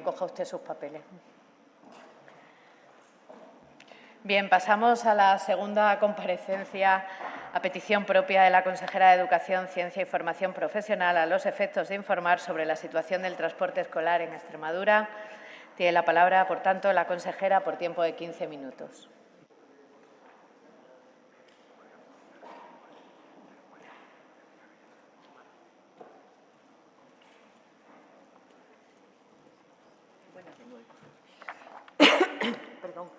coja usted sus papeles. Bien, pasamos a la segunda comparecencia a petición propia de la consejera de Educación, Ciencia y Formación Profesional a los efectos de informar sobre la situación del transporte escolar en Extremadura. Tiene la palabra, por tanto, la consejera por tiempo de 15 minutos. Perdón.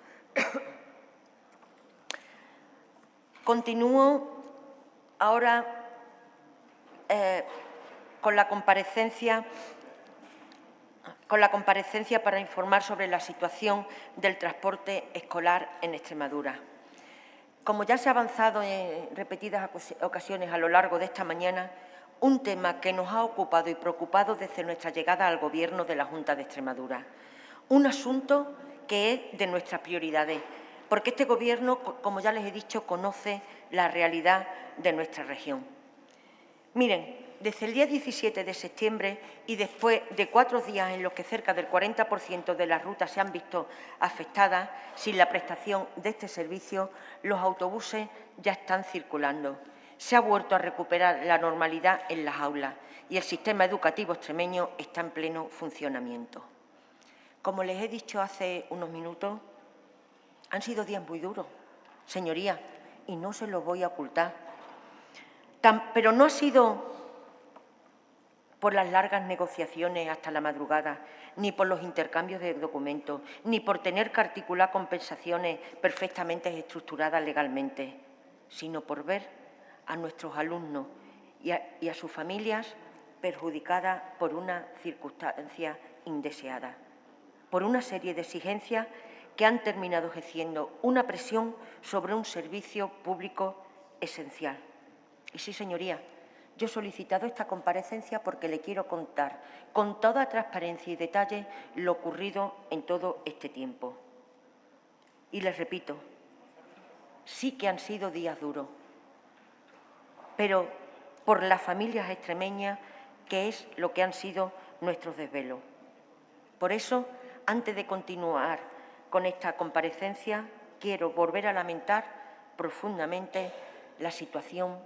Continúo ahora con la comparecencia para informar sobre la situación del transporte escolar en Extremadura. Como ya se ha avanzado en repetidas ocasiones a lo largo de esta mañana, un tema que nos ha ocupado y preocupado desde nuestra llegada al Gobierno de la Junta de Extremadura. Un asunto que es de nuestras prioridades, porque este Gobierno, como ya les he dicho, conoce la realidad de nuestra región. Miren, desde el día 17 de septiembre y después de 4 días en los que cerca del 40% de las rutas se han visto afectadas sin la prestación de este servicio, los autobuses ya están circulando. Se ha vuelto a recuperar la normalidad en las aulas y el sistema educativo extremeño está en pleno funcionamiento. Como les he dicho hace unos minutos, han sido días muy duros, señorías, y no se los voy a ocultar. Pero no ha sido por las largas negociaciones hasta la madrugada, ni por los intercambios de documentos, ni por tener que articular compensaciones perfectamente estructuradas legalmente, sino por ver a nuestros alumnos y a sus familias perjudicadas por una circunstancia indeseada, por una serie de exigencias que han terminado ejerciendo una presión sobre un servicio público esencial. Y sí, señoría, yo he solicitado esta comparecencia porque le quiero contar con toda transparencia y detalle lo ocurrido en todo este tiempo. Y les repito, sí que han sido días duros, pero por las familias extremeñas, que es lo que han sido nuestros desvelos. Por eso, antes de continuar con esta comparecencia, quiero volver a lamentar profundamente la situación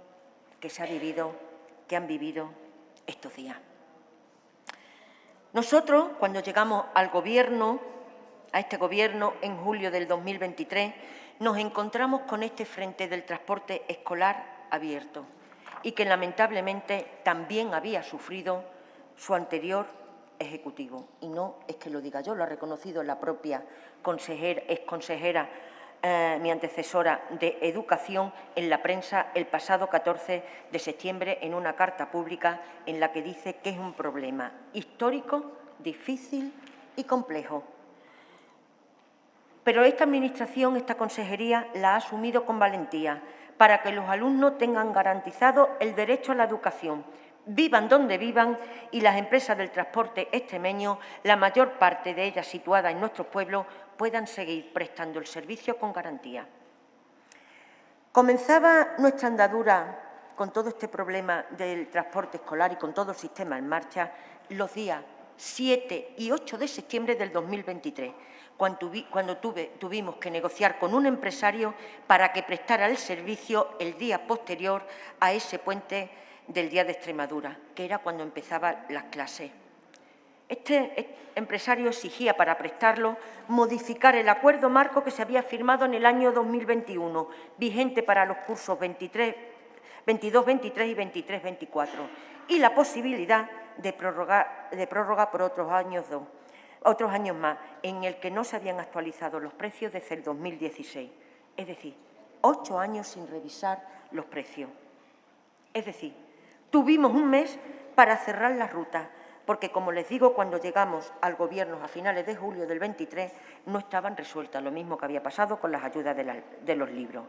que han vivido estos días. Nosotros, cuando llegamos al Gobierno, a este Gobierno, en julio del 2023, nos encontramos con este frente del transporte escolar abierto y que lamentablemente también había sufrido su anterior Ejecutivo. Y no es que lo diga yo, lo ha reconocido la propia exconsejera, mi antecesora de Educación, en la prensa el pasado 14 de septiembre en una carta pública en la que dice que es un problema histórico, difícil y complejo. Pero esta Administración, esta consejería, la ha asumido con valentía para que los alumnos tengan garantizado el derecho a la educación, vivan donde vivan, y las empresas del transporte extremeño, la mayor parte de ellas situadas en nuestros pueblos, puedan seguir prestando el servicio con garantía. Comenzaba nuestra andadura con todo este problema del transporte escolar y con todo el sistema en marcha los días 7 y 8 de septiembre del 2023, cuando tuvimos que negociar con un empresario para que prestara el servicio el día posterior a ese puente del Día de Extremadura, que era cuando empezaban las clases. Este empresario exigía para prestarlo modificar el acuerdo marco que se había firmado en el año 2021, vigente para los cursos 22-23 y 23-24, y la posibilidad de prórroga por otros años más, en el que no se habían actualizado los precios desde el 2016. Es decir, 8 años sin revisar los precios. Es decir, tuvimos un mes para cerrar la ruta, porque, como les digo, cuando llegamos al Gobierno a finales de julio del 23 no estaban resueltas, lo mismo que había pasado con las ayudas de los libros.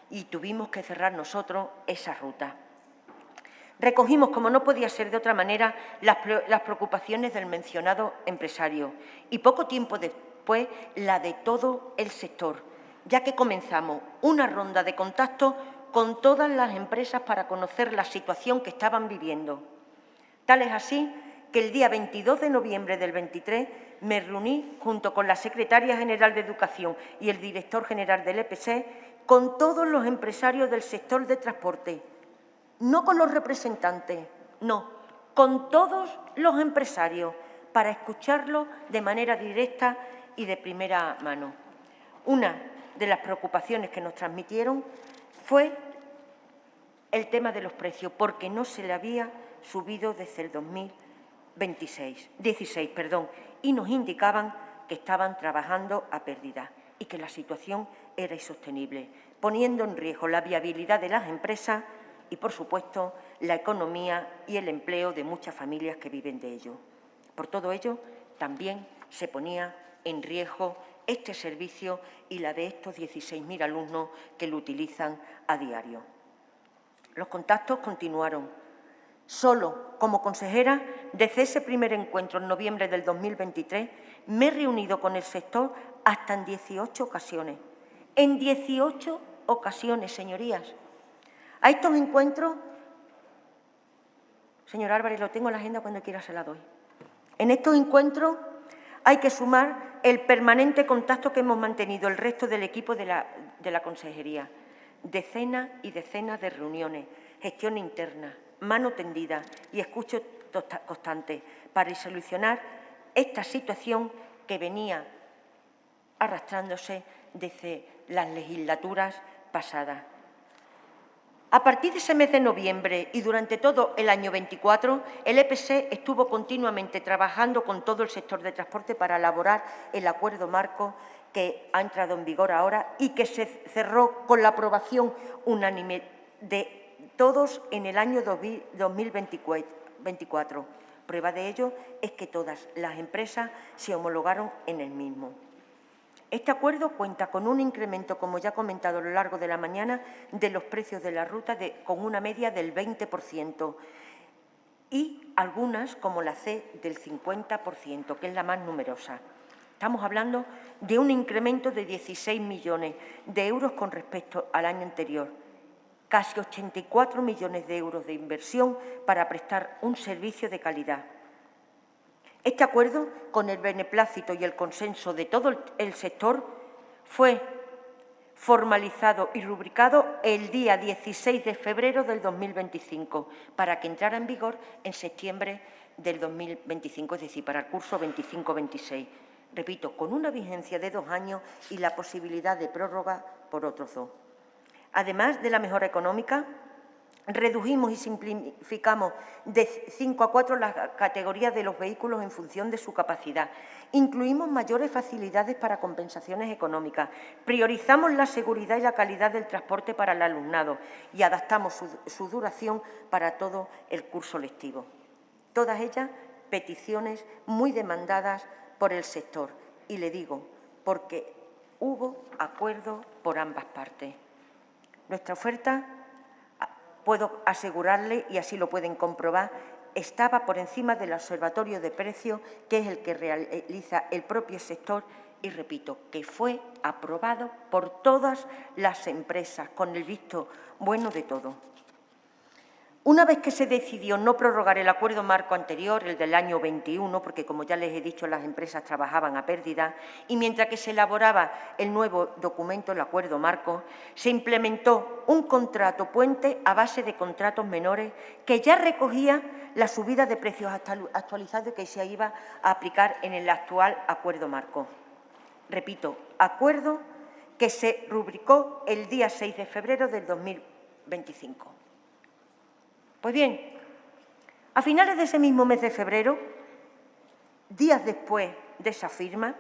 Y tuvimos que cerrar nosotros esa ruta. Recogimos, como no podía ser de otra manera, las preocupaciones del mencionado empresario y poco tiempo después la de todo el sector, ya que comenzamos una ronda de contacto con todas las empresas para conocer la situación que estaban viviendo. Tal es así que el día 22 de noviembre del 23 me reuní junto con la Secretaria General de Educación y el Director General del EPC con todos los empresarios del sector de transporte, no con los representantes, no, con todos los empresarios, para escucharlos de manera directa y de primera mano. Una de las preocupaciones que nos transmitieron fue el tema de los precios, porque no se le había subido desde el 2016, y nos indicaban que estaban trabajando a pérdida y que la situación era insostenible, poniendo en riesgo la viabilidad de las empresas y, por supuesto, la economía y el empleo de muchas familias que viven de ello. Por todo ello, también se ponía en riesgo este servicio y la de estos 16.000 alumnos que lo utilizan a diario. Los contactos continuaron. Solo como consejera, desde ese primer encuentro en noviembre del 2023, me he reunido con el sector hasta en 18 ocasiones. En 18 ocasiones, señorías. A estos encuentros, señor Álvarez, lo tengo en la agenda, cuando quiera se la doy. En estos encuentros hay que sumar el permanente contacto que hemos mantenido el resto del equipo de la consejería. Decenas y decenas de reuniones, gestión interna, mano tendida y escucha constante para solucionar esta situación que venía arrastrándose desde las legislaturas pasadas. A partir de ese mes de noviembre y durante todo el año 24, el EPC estuvo continuamente trabajando con todo el sector de transporte para elaborar el acuerdo marco que ha entrado en vigor ahora y que se cerró con la aprobación unánime de todos en el año 2024. Prueba de ello es que todas las empresas se homologaron en el mismo. Este acuerdo cuenta con un incremento, como ya he comentado a lo largo de la mañana, de los precios de la ruta con una media del 20% y algunas, como la C, del 50%, que es la más numerosa. Estamos hablando de un incremento de 16 millones de euros con respecto al año anterior, casi 84 millones de euros de inversión para prestar un servicio de calidad. Este acuerdo, con el beneplácito y el consenso de todo el sector, fue formalizado y rubricado el día 16 de febrero del 2025 para que entrara en vigor en septiembre del 2025, es decir, para el curso 25-26. Repito, con una vigencia de 2 años y la posibilidad de prórroga por otros 2. Además de la mejora económica, redujimos y simplificamos de 5 a 4 las categorías de los vehículos en función de su capacidad. Incluimos mayores facilidades para compensaciones económicas. Priorizamos la seguridad y la calidad del transporte para el alumnado y adaptamos su duración para todo el curso lectivo. Todas ellas peticiones muy demandadas por el sector. Y le digo, porque hubo acuerdo por ambas partes. Nuestra oferta, puedo asegurarle, y así lo pueden comprobar, estaba por encima del observatorio de precios, que es el que realiza el propio sector, y repito, que fue aprobado por todas las empresas, con el visto bueno de todo. Una vez que se decidió no prorrogar el acuerdo marco anterior, el del año 21, porque, como ya les he dicho, las empresas trabajaban a pérdida, y mientras que se elaboraba el nuevo documento, el acuerdo marco, se implementó un contrato puente a base de contratos menores que ya recogía la subida de precios actualizados que se iba a aplicar en el actual acuerdo marco. Repito, acuerdo que se rubricó el día 6 de febrero del 2025. Pues bien, a finales de ese mismo mes de febrero, días después de esa firma,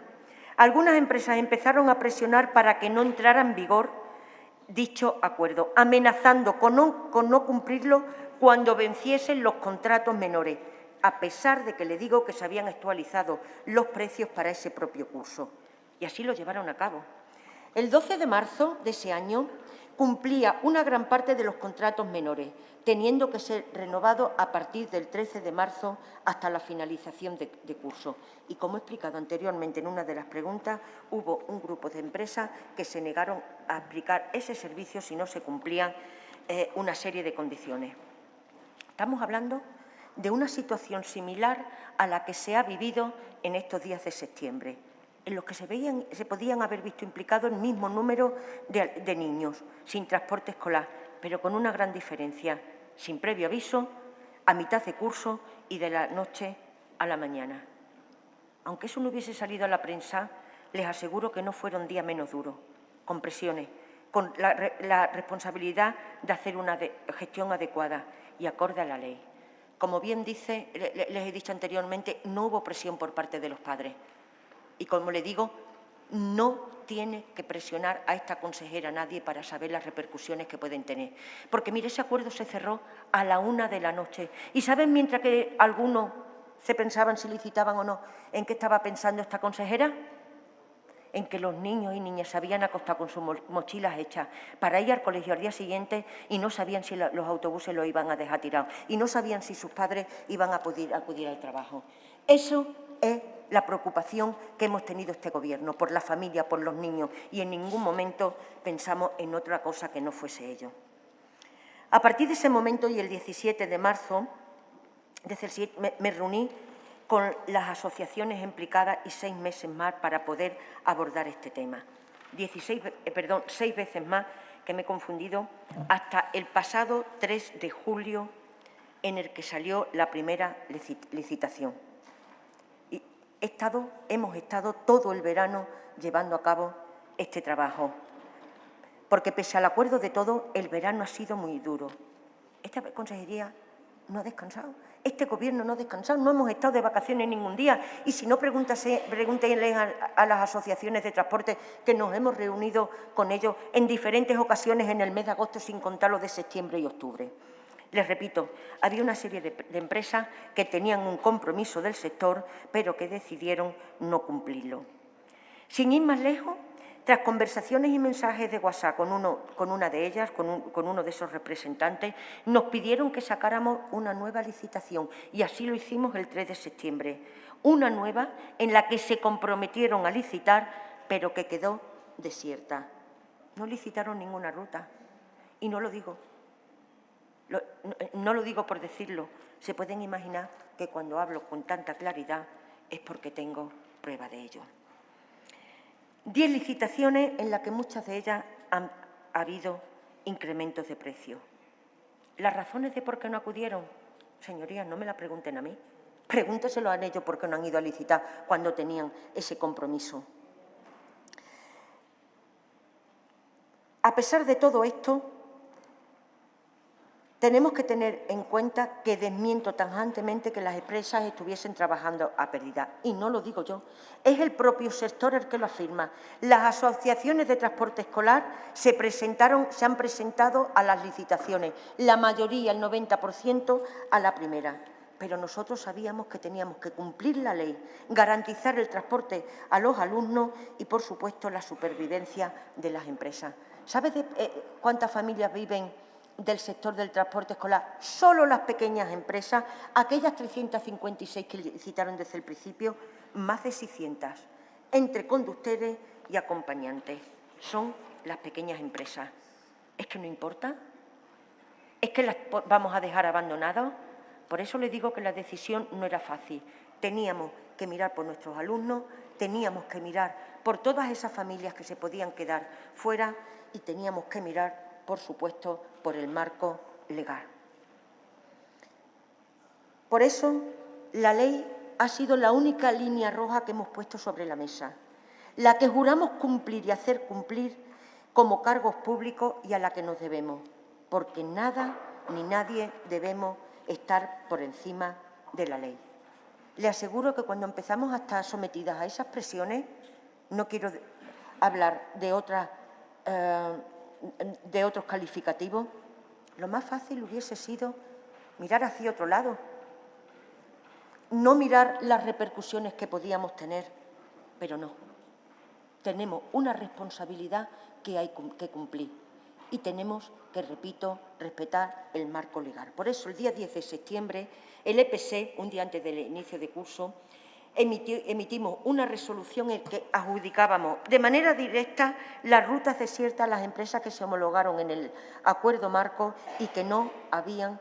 algunas empresas empezaron a presionar para que no entrara en vigor dicho acuerdo, amenazando con no cumplirlo cuando venciesen los contratos menores, a pesar de que le digo que se habían actualizado los precios para ese propio curso. Y así lo llevaron a cabo. El 12 de marzo de ese año cumplía una gran parte de los contratos menores, teniendo que ser renovado a partir del 13 de marzo hasta la finalización de curso. Y como he explicado anteriormente en una de las preguntas, hubo un grupo de empresas que se negaron a aplicar ese servicio si no se cumplían una serie de condiciones. Estamos hablando de una situación similar a la que se ha vivido en estos días de septiembre, en los que se podían haber visto implicados el mismo número de niños sin transporte escolar, pero con una gran diferencia, sin previo aviso, a mitad de curso y de la noche a la mañana. Aunque eso no hubiese salido a la prensa, les aseguro que no fueron días menos duros, con presiones, con la responsabilidad de hacer una gestión adecuada y acorde a la ley. Como bien les he dicho anteriormente, no hubo presión por parte de los padres. Y como le digo, no tiene que presionar a esta consejera nadie para saber las repercusiones que pueden tener. Porque, mire, ese acuerdo se cerró a la 1 de la noche. ¿Y saben, mientras que algunos se pensaban si licitaban o no, en qué estaba pensando esta consejera? En que los niños y niñas se habían acostado con sus mochilas hechas para ir al colegio al día siguiente y no sabían si los autobuses los iban a dejar tirados y no sabían si sus padres iban a poder acudir al trabajo. Eso es la preocupación que hemos tenido este Gobierno por la familia, por los niños, y en ningún momento pensamos en otra cosa que no fuese ello. A partir de ese momento y el 17 de marzo, me reuní con las asociaciones implicadas y 6 meses más para poder abordar este tema. 6 veces más, que me he confundido, hasta el pasado 3 de julio, en el que salió la primera licitación. Y hemos estado todo el verano llevando a cabo este trabajo, porque pese al acuerdo de todo, el verano ha sido muy duro. Esta consejería no ha descansado. Este Gobierno no ha descansado, no hemos estado de vacaciones ningún día. Y si no, pregúntenle a las asociaciones de transporte, que nos hemos reunido con ellos en diferentes ocasiones en el mes de agosto, sin contar los de septiembre y octubre. Les repito, había una serie de empresas que tenían un compromiso del sector, pero que decidieron no cumplirlo. Sin ir más lejos, tras conversaciones y mensajes de WhatsApp con una de ellas, con uno de esos representantes, nos pidieron que sacáramos una nueva licitación y así lo hicimos el 3 de septiembre. Una nueva en la que se comprometieron a licitar, pero que quedó desierta. No licitaron ninguna ruta. Y no lo digo. No lo digo por decirlo. Se pueden imaginar que cuando hablo con tanta claridad es porque tengo prueba de ello. 10 licitaciones en las que muchas de ellas ha habido incrementos de precio. ¿Las razones de por qué no acudieron? Señorías, no me las pregunten a mí. Pregúnteselo a ellos por qué no han ido a licitar cuando tenían ese compromiso. A pesar de todo esto, tenemos que tener en cuenta que desmiento tajantemente que las empresas estuviesen trabajando a pérdida. Y no lo digo yo, es el propio sector el que lo afirma. Las asociaciones de transporte escolar se han presentado a las licitaciones, la mayoría, el 90%, a la primera. Pero nosotros sabíamos que teníamos que cumplir la ley, garantizar el transporte a los alumnos y, por supuesto, la supervivencia de las empresas. ¿Sabes cuántas familias viven del sector del transporte escolar? Solo las pequeñas empresas, aquellas 356 que licitaron desde el principio, más de 600, entre conductores y acompañantes. Son las pequeñas empresas. ¿Es que no importa? ¿Es que las vamos a dejar abandonadas? Por eso les digo que la decisión no era fácil. Teníamos que mirar por nuestros alumnos, teníamos que mirar por todas esas familias que se podían quedar fuera y teníamos que mirar, por supuesto, por el marco legal. Por eso, la ley ha sido la única línea roja que hemos puesto sobre la mesa, la que juramos cumplir y hacer cumplir como cargos públicos y a la que nos debemos, porque nada ni nadie debemos estar por encima de la ley. Le aseguro que cuando empezamos a estar sometidas a esas presiones, no quiero hablar de otros calificativos, lo más fácil hubiese sido mirar hacia otro lado, no mirar las repercusiones que podíamos tener, pero no. Tenemos una responsabilidad que hay que cumplir y tenemos que, repito, respetar el marco legal. Por eso, el día 10 de septiembre, el EPC, un día antes del inicio de curso, emitimos una resolución en que adjudicábamos de manera directa las rutas desiertas a las empresas que se homologaron en el acuerdo marco y que no habían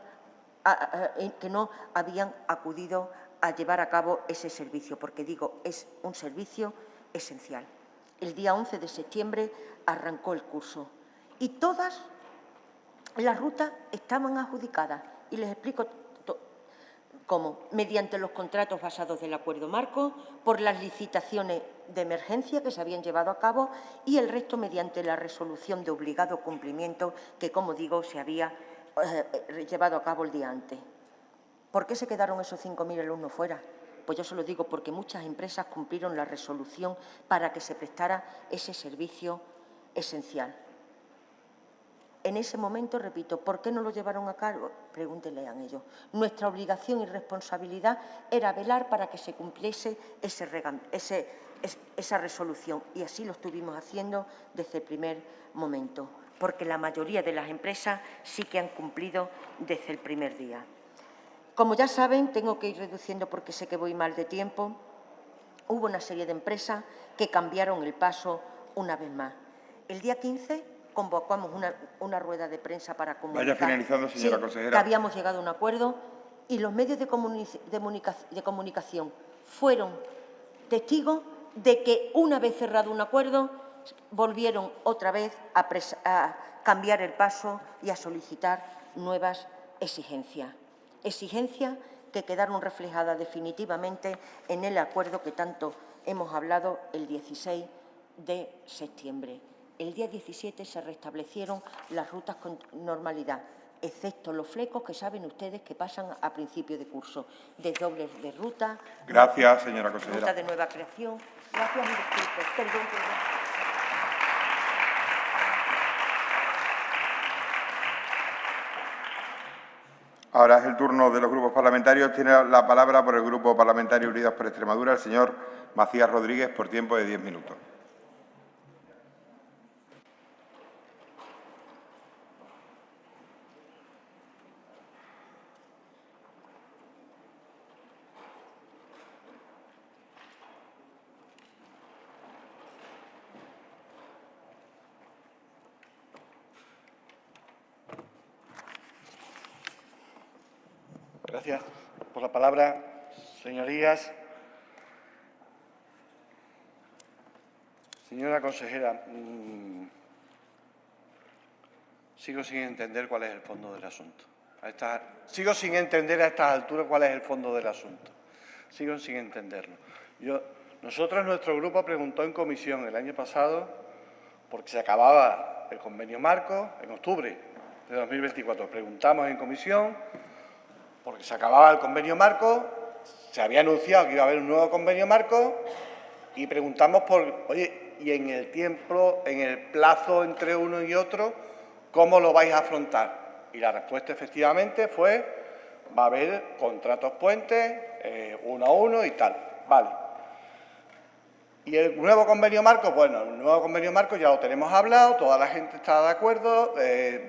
habían acudido a llevar a cabo ese servicio, porque digo, es un servicio esencial. El día 11 de septiembre arrancó el curso y todas las rutas estaban adjudicadas. Y les explico cómo. Mediante los contratos basados del acuerdo marco, por las licitaciones de emergencia que se habían llevado a cabo y el resto mediante la resolución de obligado cumplimiento que, como digo, se había llevado a cabo el día antes. ¿Por qué se quedaron esos 5.000 alumnos fuera? Pues yo se lo digo porque muchas empresas cumplieron la resolución para que se prestara ese servicio esencial. En ese momento, repito, ¿por qué no lo llevaron a cabo? Pregúntenle a ellos. Nuestra obligación y responsabilidad era velar para que se cumpliese esa resolución y así lo estuvimos haciendo desde el primer momento, porque la mayoría de las empresas sí que han cumplido desde el primer día. Como ya saben, tengo que ir reduciendo porque sé que voy mal de tiempo. Hubo una serie de empresas que cambiaron el paso una vez más. El día 15 convocamos una rueda de prensa para comunicar. Vaya finalizando, señora consejera. Que habíamos llegado a un acuerdo y los medios de comunicación fueron testigos de que, una vez cerrado un acuerdo, volvieron otra vez a cambiar el paso y a solicitar nuevas exigencias. Exigencias que quedaron reflejadas definitivamente en el acuerdo que tanto hemos hablado el 16 de septiembre. El día 17 se restablecieron las rutas con normalidad, excepto los flecos que saben ustedes que pasan a principio de curso, desdobles de ruta. Gracias, señora consejera. Ruta de nueva creación. Gracias y disculpe. Perdón. Ahora es el turno de los grupos parlamentarios. Tiene la palabra por el Grupo Parlamentario Unidos por Extremadura el señor Macías Rodríguez por tiempo de 10 minutos. Gracias por la palabra, señorías. Señora consejera, sigo sin entender cuál es el fondo del asunto. Sigo sin entender a estas alturas cuál es el fondo del asunto. Sigo sin entenderlo. Nuestro grupo preguntó en comisión el año pasado porque se acababa el convenio marco en octubre de 2024. Preguntamos en comisión porque se acababa el convenio marco, se había anunciado que iba a haber un nuevo convenio marco y preguntamos oye, y en el tiempo, en el plazo entre uno y otro, ¿cómo lo vais a afrontar? Y la respuesta efectivamente fue, va a haber contratos puentes, uno a uno y tal. Vale. Y el nuevo convenio marco, bueno, el nuevo convenio marco ya lo tenemos hablado, toda la gente está de acuerdo,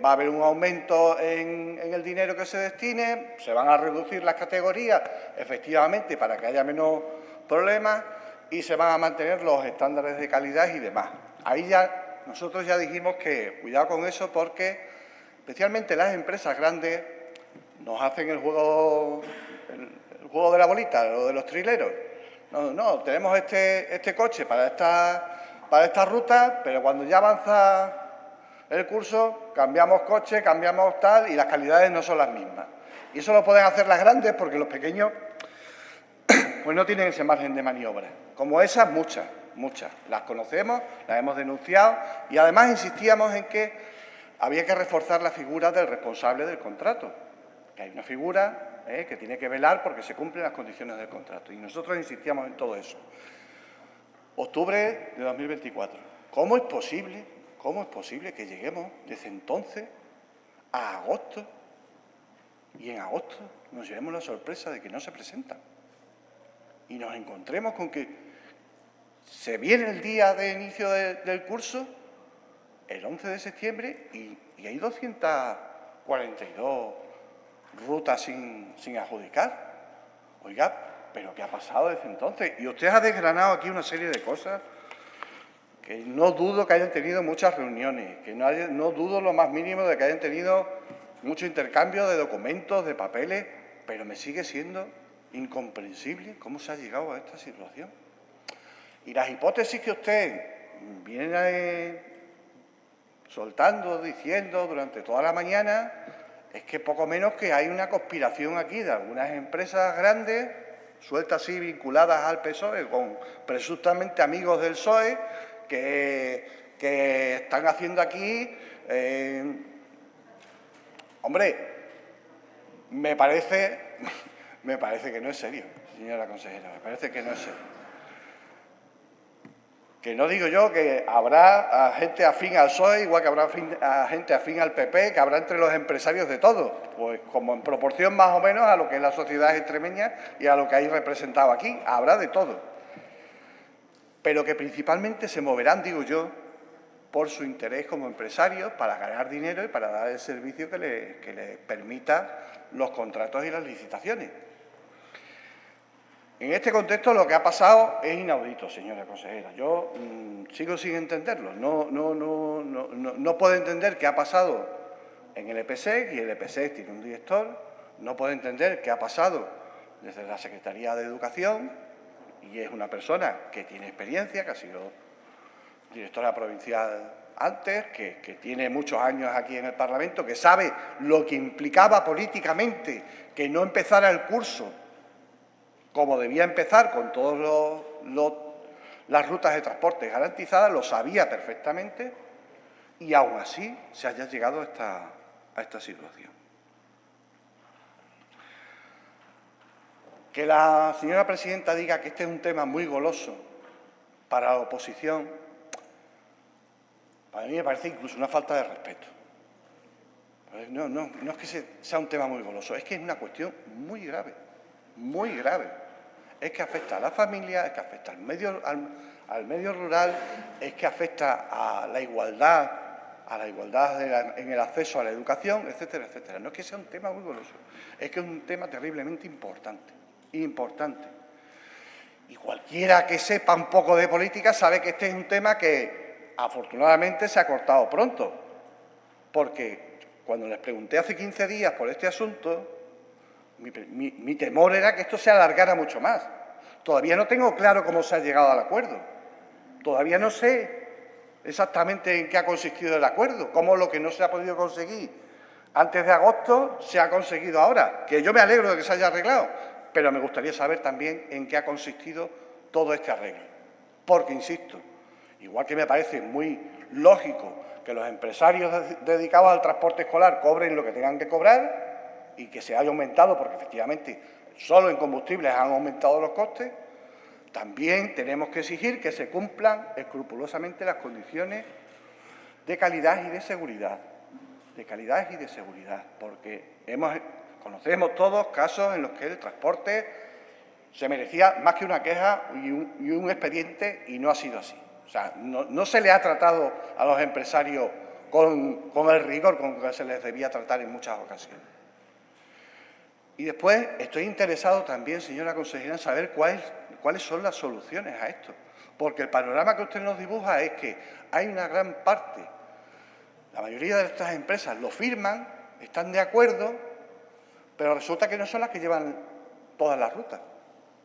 va a haber un aumento en el dinero que se destine, se van a reducir las categorías, efectivamente, para que haya menos problemas y se van a mantener los estándares de calidad y demás. Ahí ya, nosotros ya dijimos que cuidado con eso porque, especialmente las empresas grandes, nos hacen el juego de la bolita, lo de los trileros. No, tenemos este coche para esta ruta, pero cuando ya avanza el curso, cambiamos coche, cambiamos tal, y las calidades no son las mismas. Y eso lo pueden hacer las grandes porque los pequeños pues no tienen ese margen de maniobra. Como esas, muchas. Las conocemos, las hemos denunciado y además insistíamos en que había que reforzar la figura del responsable del contrato, que hay una figura que tiene que velar porque se cumplen las condiciones del contrato. Y nosotros insistíamos en todo eso. Octubre de 2024. ¿Cómo es posible que lleguemos desde entonces a agosto y en agosto nos llevemos la sorpresa de que no se presentan? Y nos encontremos con que se viene el día de inicio del curso, el 11 de septiembre, y hay 242 rutas sin adjudicar. Oiga, ¿pero qué ha pasado desde entonces? Y usted ha desgranado aquí una serie de cosas que no dudo que hayan tenido muchas reuniones, que no dudo lo más mínimo de que hayan tenido mucho intercambio de documentos, de papeles, pero me sigue siendo incomprensible cómo se ha llegado a esta situación. Y las hipótesis que usted viene soltando, diciendo durante toda la mañana, es que poco menos que hay una conspiración aquí de algunas empresas grandes, sueltas así, vinculadas al PSOE, con presuntamente amigos del PSOE, que están haciendo aquí... hombre, me parece que no es serio, señora consejera, me parece que no es serio. Que no digo yo que habrá gente afín al PSOE, igual que habrá gente afín al PP, que habrá entre los empresarios de todo, pues como en proporción más o menos a lo que es la sociedad extremeña y a lo que hay representado aquí, habrá de todo. Pero que principalmente se moverán, digo yo, por su interés como empresarios para ganar dinero y para dar el servicio que les permita los contratos y las licitaciones. En este contexto lo que ha pasado es inaudito, señora consejera. Yo sigo sin entenderlo. No puedo entender qué ha pasado en el EPSEC, y el EPSEC tiene un director. No puedo entender qué ha pasado desde la Secretaría de Educación, y es una persona que tiene experiencia, que ha sido directora provincial antes, que tiene muchos años aquí en el Parlamento, que sabe lo que implicaba políticamente que no empezara el curso como debía empezar, con todas las rutas de transporte garantizadas, lo sabía perfectamente, y aún así se haya llegado a esta situación. Que la señora presidenta diga que este es un tema muy goloso para la oposición, para mí me parece incluso una falta de respeto. No es que sea un tema muy goloso, es que es una cuestión muy grave, muy grave. Es que afecta a la familia, es que afecta al medio rural, es que afecta a la igualdad en el acceso a la educación, etcétera, etcétera. No es que sea un tema muy goloso, es que es un tema terriblemente importante. Y cualquiera que sepa un poco de política sabe que este es un tema que afortunadamente se ha cortado pronto, porque cuando les pregunté hace 15 días por este asunto, mi temor era que esto se alargara mucho más. Todavía no tengo claro cómo se ha llegado al acuerdo. Todavía no sé exactamente en qué ha consistido el acuerdo, cómo lo que no se ha podido conseguir antes de agosto se ha conseguido ahora, que yo me alegro de que se haya arreglado, pero me gustaría saber también en qué ha consistido todo este arreglo. Porque, insisto, igual que me parece muy lógico que los empresarios dedicados al transporte escolar cobren lo que tengan que cobrar, y que se haya aumentado, porque efectivamente solo en combustibles han aumentado los costes, también tenemos que exigir que se cumplan escrupulosamente las condiciones de calidad y de seguridad. Porque conocemos todos casos en los que el transporte se merecía más que una queja y un expediente, y no ha sido así. O sea, no se le ha tratado a los empresarios con el rigor con que se les debía tratar en muchas ocasiones. Y después estoy interesado también, señora consejera, en saber cuáles son las soluciones a esto. Porque el panorama que usted nos dibuja es que hay una gran parte, la mayoría de estas empresas lo firman, están de acuerdo, pero resulta que no son las que llevan todas las rutas,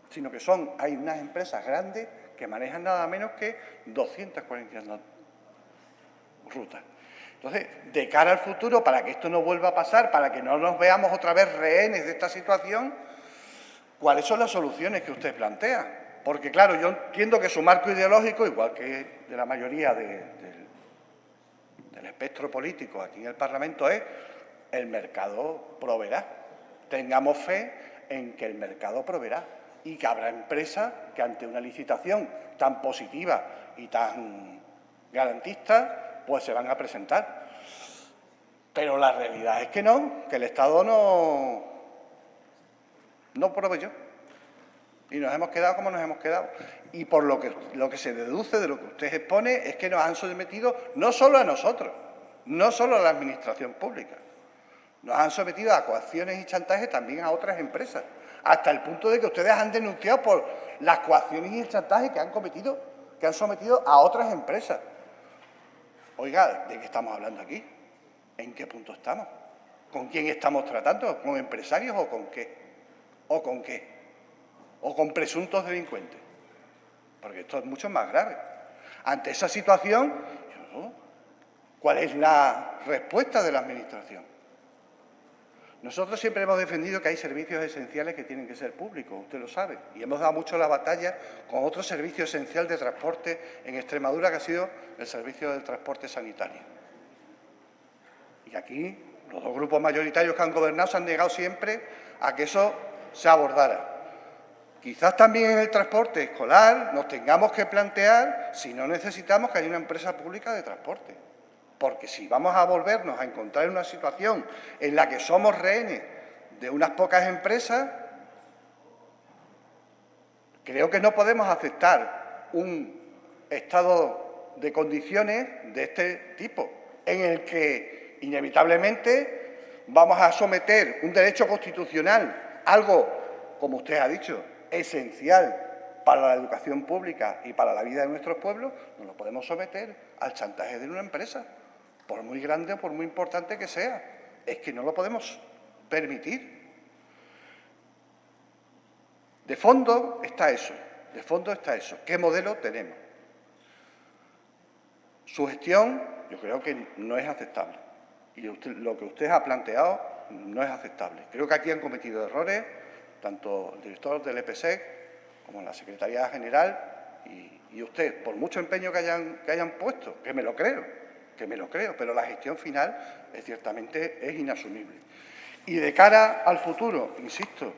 sino que hay unas empresas grandes que manejan nada menos que 240 rutas. Entonces, de cara al futuro, para que esto no vuelva a pasar, para que no nos veamos otra vez rehenes de esta situación, ¿cuáles son las soluciones que usted plantea? Porque, claro, yo entiendo que su marco ideológico, igual que de la mayoría del espectro político aquí en el Parlamento, es el mercado proveerá. Tengamos fe en que el mercado proveerá y que habrá empresas que ante una licitación tan positiva y tan garantista, pues se van a presentar. Pero la realidad es que no, que el Estado no proveyó. Y nos hemos quedado como nos hemos quedado. Y por lo que se deduce de lo que usted expone es que nos han sometido no solo a nosotros, no solo a la Administración pública, nos han sometido a coacciones y chantajes también a otras empresas, hasta el punto de que ustedes han denunciado por las coacciones y el chantaje que han sometido a otras empresas. Oiga, ¿de qué estamos hablando aquí? ¿En qué punto estamos? ¿Con quién estamos tratando? ¿Con empresarios o con qué? ¿O con qué? ¿O con presuntos delincuentes? Porque esto es mucho más grave. Ante esa situación, ¿cuál es la respuesta de la Administración? Nosotros siempre hemos defendido que hay servicios esenciales que tienen que ser públicos, usted lo sabe, y hemos dado mucho la batalla con otro servicio esencial de transporte en Extremadura, que ha sido el servicio del transporte sanitario. Y aquí los dos grupos mayoritarios que han gobernado se han negado siempre a que eso se abordara. Quizás también en el transporte escolar nos tengamos que plantear si no necesitamos que haya una empresa pública de transporte. Porque si vamos a volvernos a encontrar en una situación en la que somos rehenes de unas pocas empresas, creo que no podemos aceptar un estado de condiciones de este tipo, en el que inevitablemente vamos a someter un derecho constitucional, algo, como usted ha dicho, esencial para la educación pública y para la vida de nuestros pueblos, no lo podemos someter al chantaje de una empresa, por muy grande o por muy importante que sea. Es que no lo podemos permitir. De fondo está eso, de fondo está eso. ¿Qué modelo tenemos? Su gestión, yo creo que no es aceptable. Y lo que usted ha planteado no es aceptable. Creo que aquí han cometido errores, tanto el director del EPSEC como la Secretaría General y usted, por mucho empeño que hayan puesto, que me lo creo, pero la gestión final ciertamente es inasumible. Y de cara al futuro, insisto,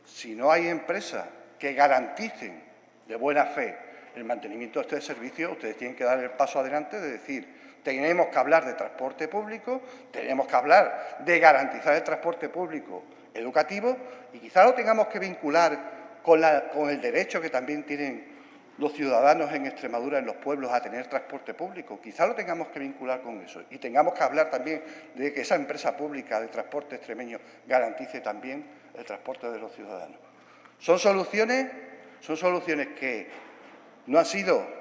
si no hay empresas que garanticen de buena fe el mantenimiento de este servicio, ustedes tienen que dar el paso adelante de decir, tenemos que hablar de transporte público, tenemos que hablar de garantizar el transporte público educativo y quizá lo tengamos que vincular con el derecho que también tienen los ciudadanos en Extremadura, en los pueblos, a tener transporte público. Quizá lo tengamos que vincular con eso y tengamos que hablar también de que esa empresa pública de transporte extremeño garantice también el transporte de los ciudadanos. Son soluciones que no han sido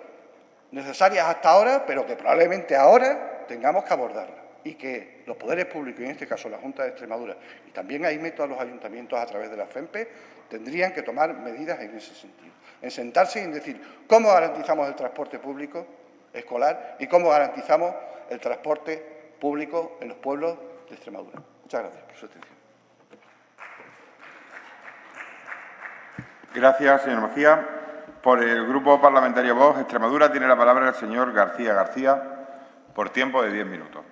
necesarias hasta ahora, pero que probablemente ahora tengamos que abordarlas y que los poderes públicos, y en este caso la Junta de Extremadura, y también ahí meto a los ayuntamientos a través de la FEMPE, tendrían que tomar medidas en ese sentido, en sentarse y en decir cómo garantizamos el transporte público escolar y cómo garantizamos el transporte público en los pueblos de Extremadura. Muchas gracias por su atención. Gracias, señor Macías. Por el Grupo Parlamentario Vox Extremadura tiene la palabra el señor García, por tiempo de 10 minutos.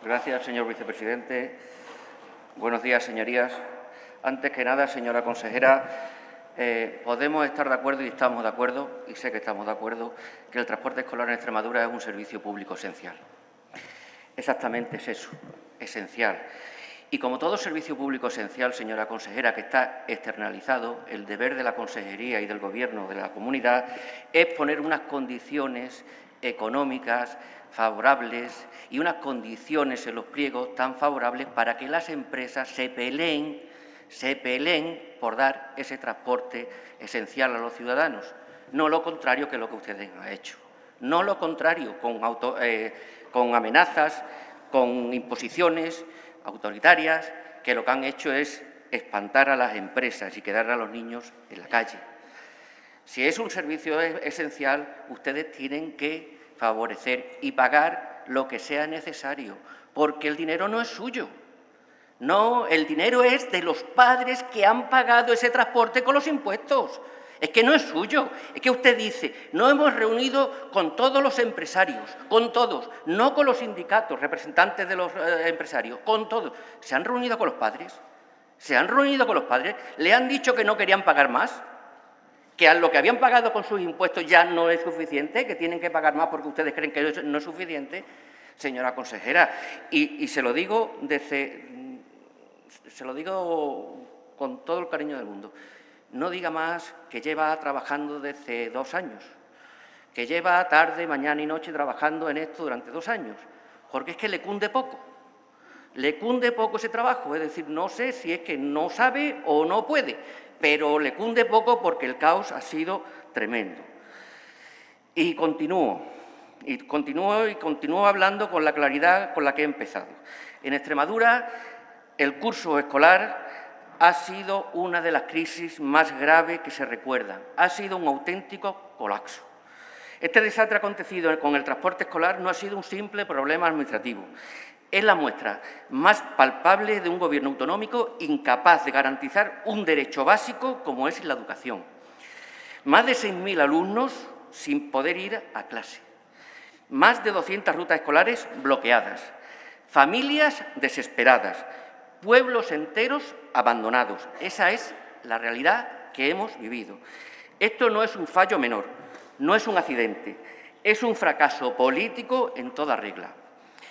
Gracias, señor vicepresidente. Buenos días, señorías. Antes que nada, señora consejera, podemos estar de acuerdo y estamos de acuerdo, y sé que estamos de acuerdo, que el transporte escolar en Extremadura es un servicio público esencial. Exactamente es eso, esencial. Y como todo servicio público esencial, señora consejera, que está externalizado, el deber de la Consejería y del Gobierno de la Comunidad es poner unas condiciones económicas favorables y unas condiciones en los pliegos tan favorables para que las empresas se peleen por dar ese transporte esencial a los ciudadanos. No lo contrario que lo que ustedes han hecho. No lo contrario, con amenazas, con imposiciones autoritarias, que lo que han hecho es espantar a las empresas y quedar a los niños en la calle. Si es un servicio esencial, ustedes tienen que favorecer y pagar lo que sea necesario, porque el dinero no es suyo. No, el dinero es de los padres que han pagado ese transporte con los impuestos. Es que no es suyo. Es que usted dice, no hemos reunido con todos los empresarios, con todos, no con los sindicatos, representantes de los empresarios, con todos. ¿Se han reunido con los padres? ¿Se han reunido con los padres? ¿Le han dicho que no querían pagar más? ¿Que a lo que habían pagado con sus impuestos ya no es suficiente? ¿Que tienen que pagar más porque ustedes creen que no es suficiente? Señora consejera, y se lo digo con todo el cariño del mundo. No diga más que lleva trabajando desde 2 años, que lleva tarde, mañana y noche trabajando en esto durante 2 años, porque es que le cunde poco. Le cunde poco ese trabajo, es decir, no sé si es que no sabe o no puede, pero le cunde poco porque el caos ha sido tremendo. Y continúo hablando con la claridad con la que he empezado. En Extremadura, el curso escolar ha sido una de las crisis más graves que se recuerdan. Ha sido un auténtico colapso. Este desastre acontecido con el transporte escolar no ha sido un simple problema administrativo. Es la muestra más palpable de un Gobierno autonómico incapaz de garantizar un derecho básico como es la educación. Más de 6.000 alumnos sin poder ir a clase. Más de 200 rutas escolares bloqueadas. Familias desesperadas. Pueblos enteros abandonados. Esa es la realidad que hemos vivido. Esto no es un fallo menor, no es un accidente, es un fracaso político en toda regla.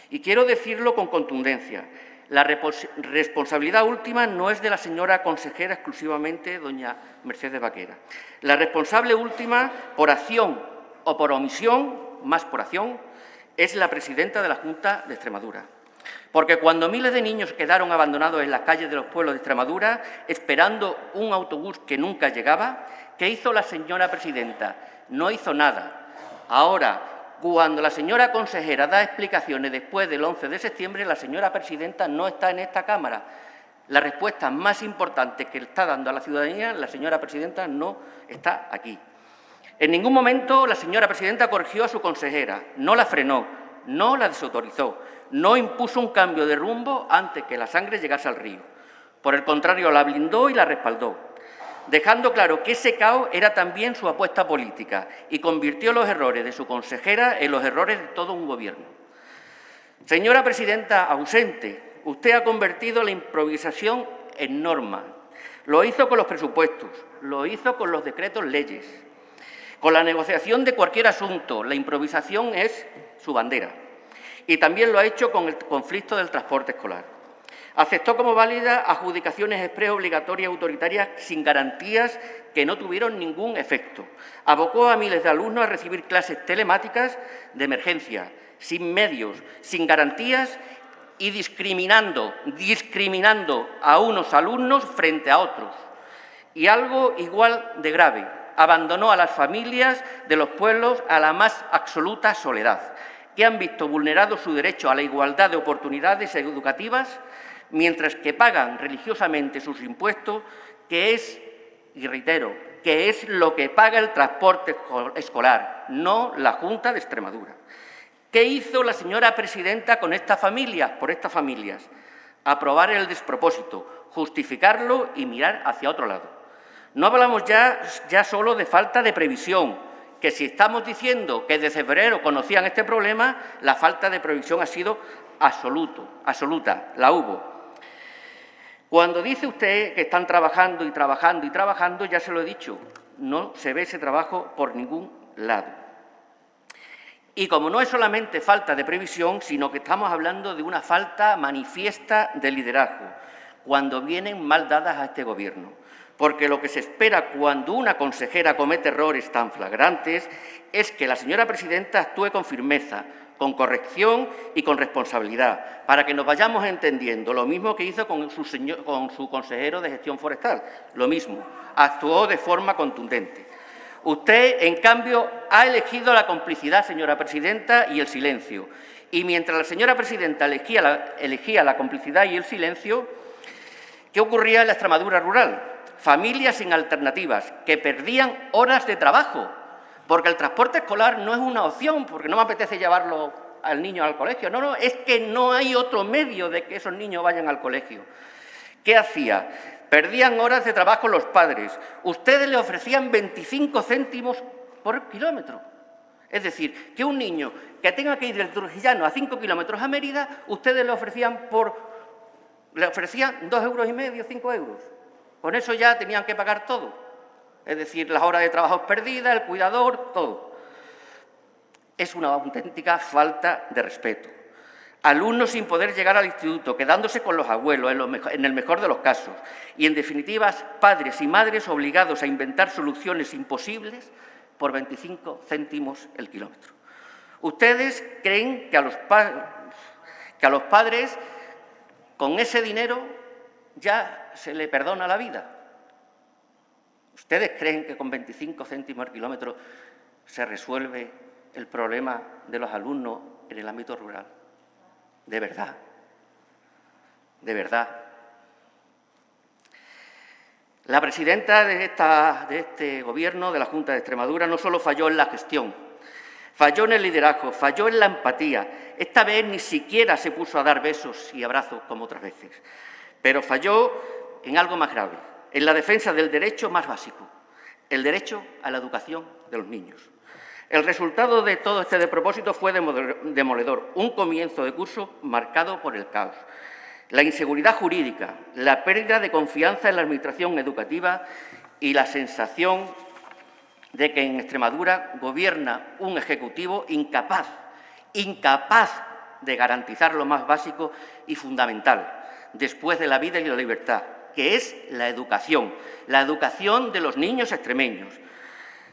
Y quiero decirlo con contundencia, la responsabilidad última no es de la señora consejera exclusivamente, doña Mercedes Vaquera. La responsable última, por acción o por omisión, más por acción, es la presidenta de la Junta de Extremadura. Porque cuando miles de niños quedaron abandonados en las calles de los pueblos de Extremadura, esperando un autobús que nunca llegaba, ¿qué hizo la señora presidenta? No hizo nada. Ahora, cuando la señora consejera da explicaciones después del 11 de septiembre, la señora presidenta no está en esta Cámara. La respuesta más importante que está dando a la ciudadanía, la señora presidenta no está aquí. En ningún momento la señora presidenta corrigió a su consejera, no la frenó, no la desautorizó, no impuso un cambio de rumbo antes que la sangre llegase al río. Por el contrario, la blindó y la respaldó, dejando claro que ese caos era también su apuesta política y convirtió los errores de su consejera en los errores de todo un Gobierno. Señora presidenta ausente, usted ha convertido la improvisación en norma. Lo hizo con los presupuestos, lo hizo con los decretos leyes, con la negociación de cualquier asunto. La improvisación es su bandera. Y también lo ha hecho con el conflicto del transporte escolar. Aceptó como válidas adjudicaciones exprés obligatorias autoritarias sin garantías que no tuvieron ningún efecto. Abocó a miles de alumnos a recibir clases telemáticas de emergencia, sin medios, sin garantías y discriminando a unos alumnos frente a otros. Y algo igual de grave, abandonó a las familias de los pueblos a la más absoluta soledad, que han visto vulnerado su derecho a la igualdad de oportunidades educativas, mientras que pagan religiosamente sus impuestos, que es, y reitero, que es lo que paga el transporte escolar, no la Junta de Extremadura. ¿Qué hizo la señora presidenta con estas familias, por estas familias? Aprobar el despropósito, justificarlo y mirar hacia otro lado. No hablamos ya solo de falta de previsión, que si estamos diciendo que desde febrero conocían este problema, la falta de previsión ha sido absoluta, la hubo. Cuando dice usted que están trabajando y trabajando y trabajando, ya se lo he dicho, no se ve ese trabajo por ningún lado. Y como no es solamente falta de previsión, sino que estamos hablando de una falta manifiesta de liderazgo, cuando vienen mal dadas a este Gobierno. Porque lo que se espera cuando una consejera comete errores tan flagrantes es que la señora presidenta actúe con firmeza, con corrección y con responsabilidad, para que nos vayamos entendiendo. Lo mismo que hizo con su consejero de gestión forestal, lo mismo, actuó de forma contundente. Usted, en cambio, ha elegido la complicidad, señora presidenta, y el silencio. Y mientras la señora presidenta elegía la complicidad y el silencio, ¿qué ocurría en la Extremadura rural? Familias sin alternativas, que perdían horas de trabajo, porque el transporte escolar no es una opción, porque no me apetece llevarlo al niño al colegio. No, es que no hay otro medio de que esos niños vayan al colegio. ¿Qué hacía? Perdían horas de trabajo los padres. Ustedes le ofrecían 25 céntimos por kilómetro. Es decir, que un niño que tenga que ir del Trujillano a 5 kilómetros a Mérida, ustedes le ofrecían 2,5 euros, 5 euros. Con eso ya tenían que pagar todo. Es decir, las horas de trabajo perdidas, el cuidador, todo. Es una auténtica falta de respeto. Alumnos sin poder llegar al instituto, quedándose con los abuelos, en el mejor de los casos. Y, en definitiva, padres y madres obligados a inventar soluciones imposibles por 25 céntimos el kilómetro. Ustedes creen que a los padres con ese dinero ya se le perdona la vida. ¿Ustedes creen que con 25 céntimos al kilómetro se resuelve el problema de los alumnos en el ámbito rural? ¿De verdad? ¿De verdad? La presidenta de este Gobierno, de la Junta de Extremadura, no solo falló en la gestión, falló en el liderazgo, falló en la empatía. Esta vez ni siquiera se puso a dar besos y abrazos como otras veces, pero falló en algo más grave, en la defensa del derecho más básico, el derecho a la educación de los niños. El resultado de todo este despropósito fue demoledor, un comienzo de curso marcado por el caos, la inseguridad jurídica, la pérdida de confianza en la Administración educativa y la sensación de que en Extremadura gobierna un Ejecutivo incapaz de garantizar lo más básico y fundamental, después de la vida y la libertad, que es la educación de los niños extremeños.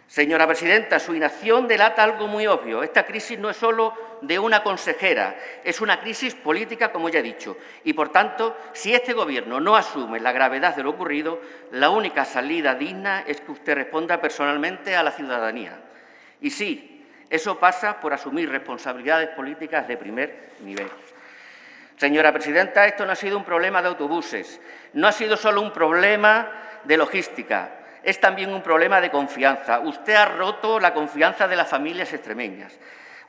Señora presidenta, su inacción delata algo muy obvio. Esta crisis no es solo de una consejera, es una crisis política, como ya he dicho. Y, por tanto, si este Gobierno no asume la gravedad de lo ocurrido, la única salida digna es que usted responda personalmente a la ciudadanía. Y sí, eso pasa por asumir responsabilidades políticas de primer nivel. Señora presidenta, esto no ha sido un problema de autobuses, no ha sido solo un problema de logística, es también un problema de confianza. Usted ha roto la confianza de las familias extremeñas.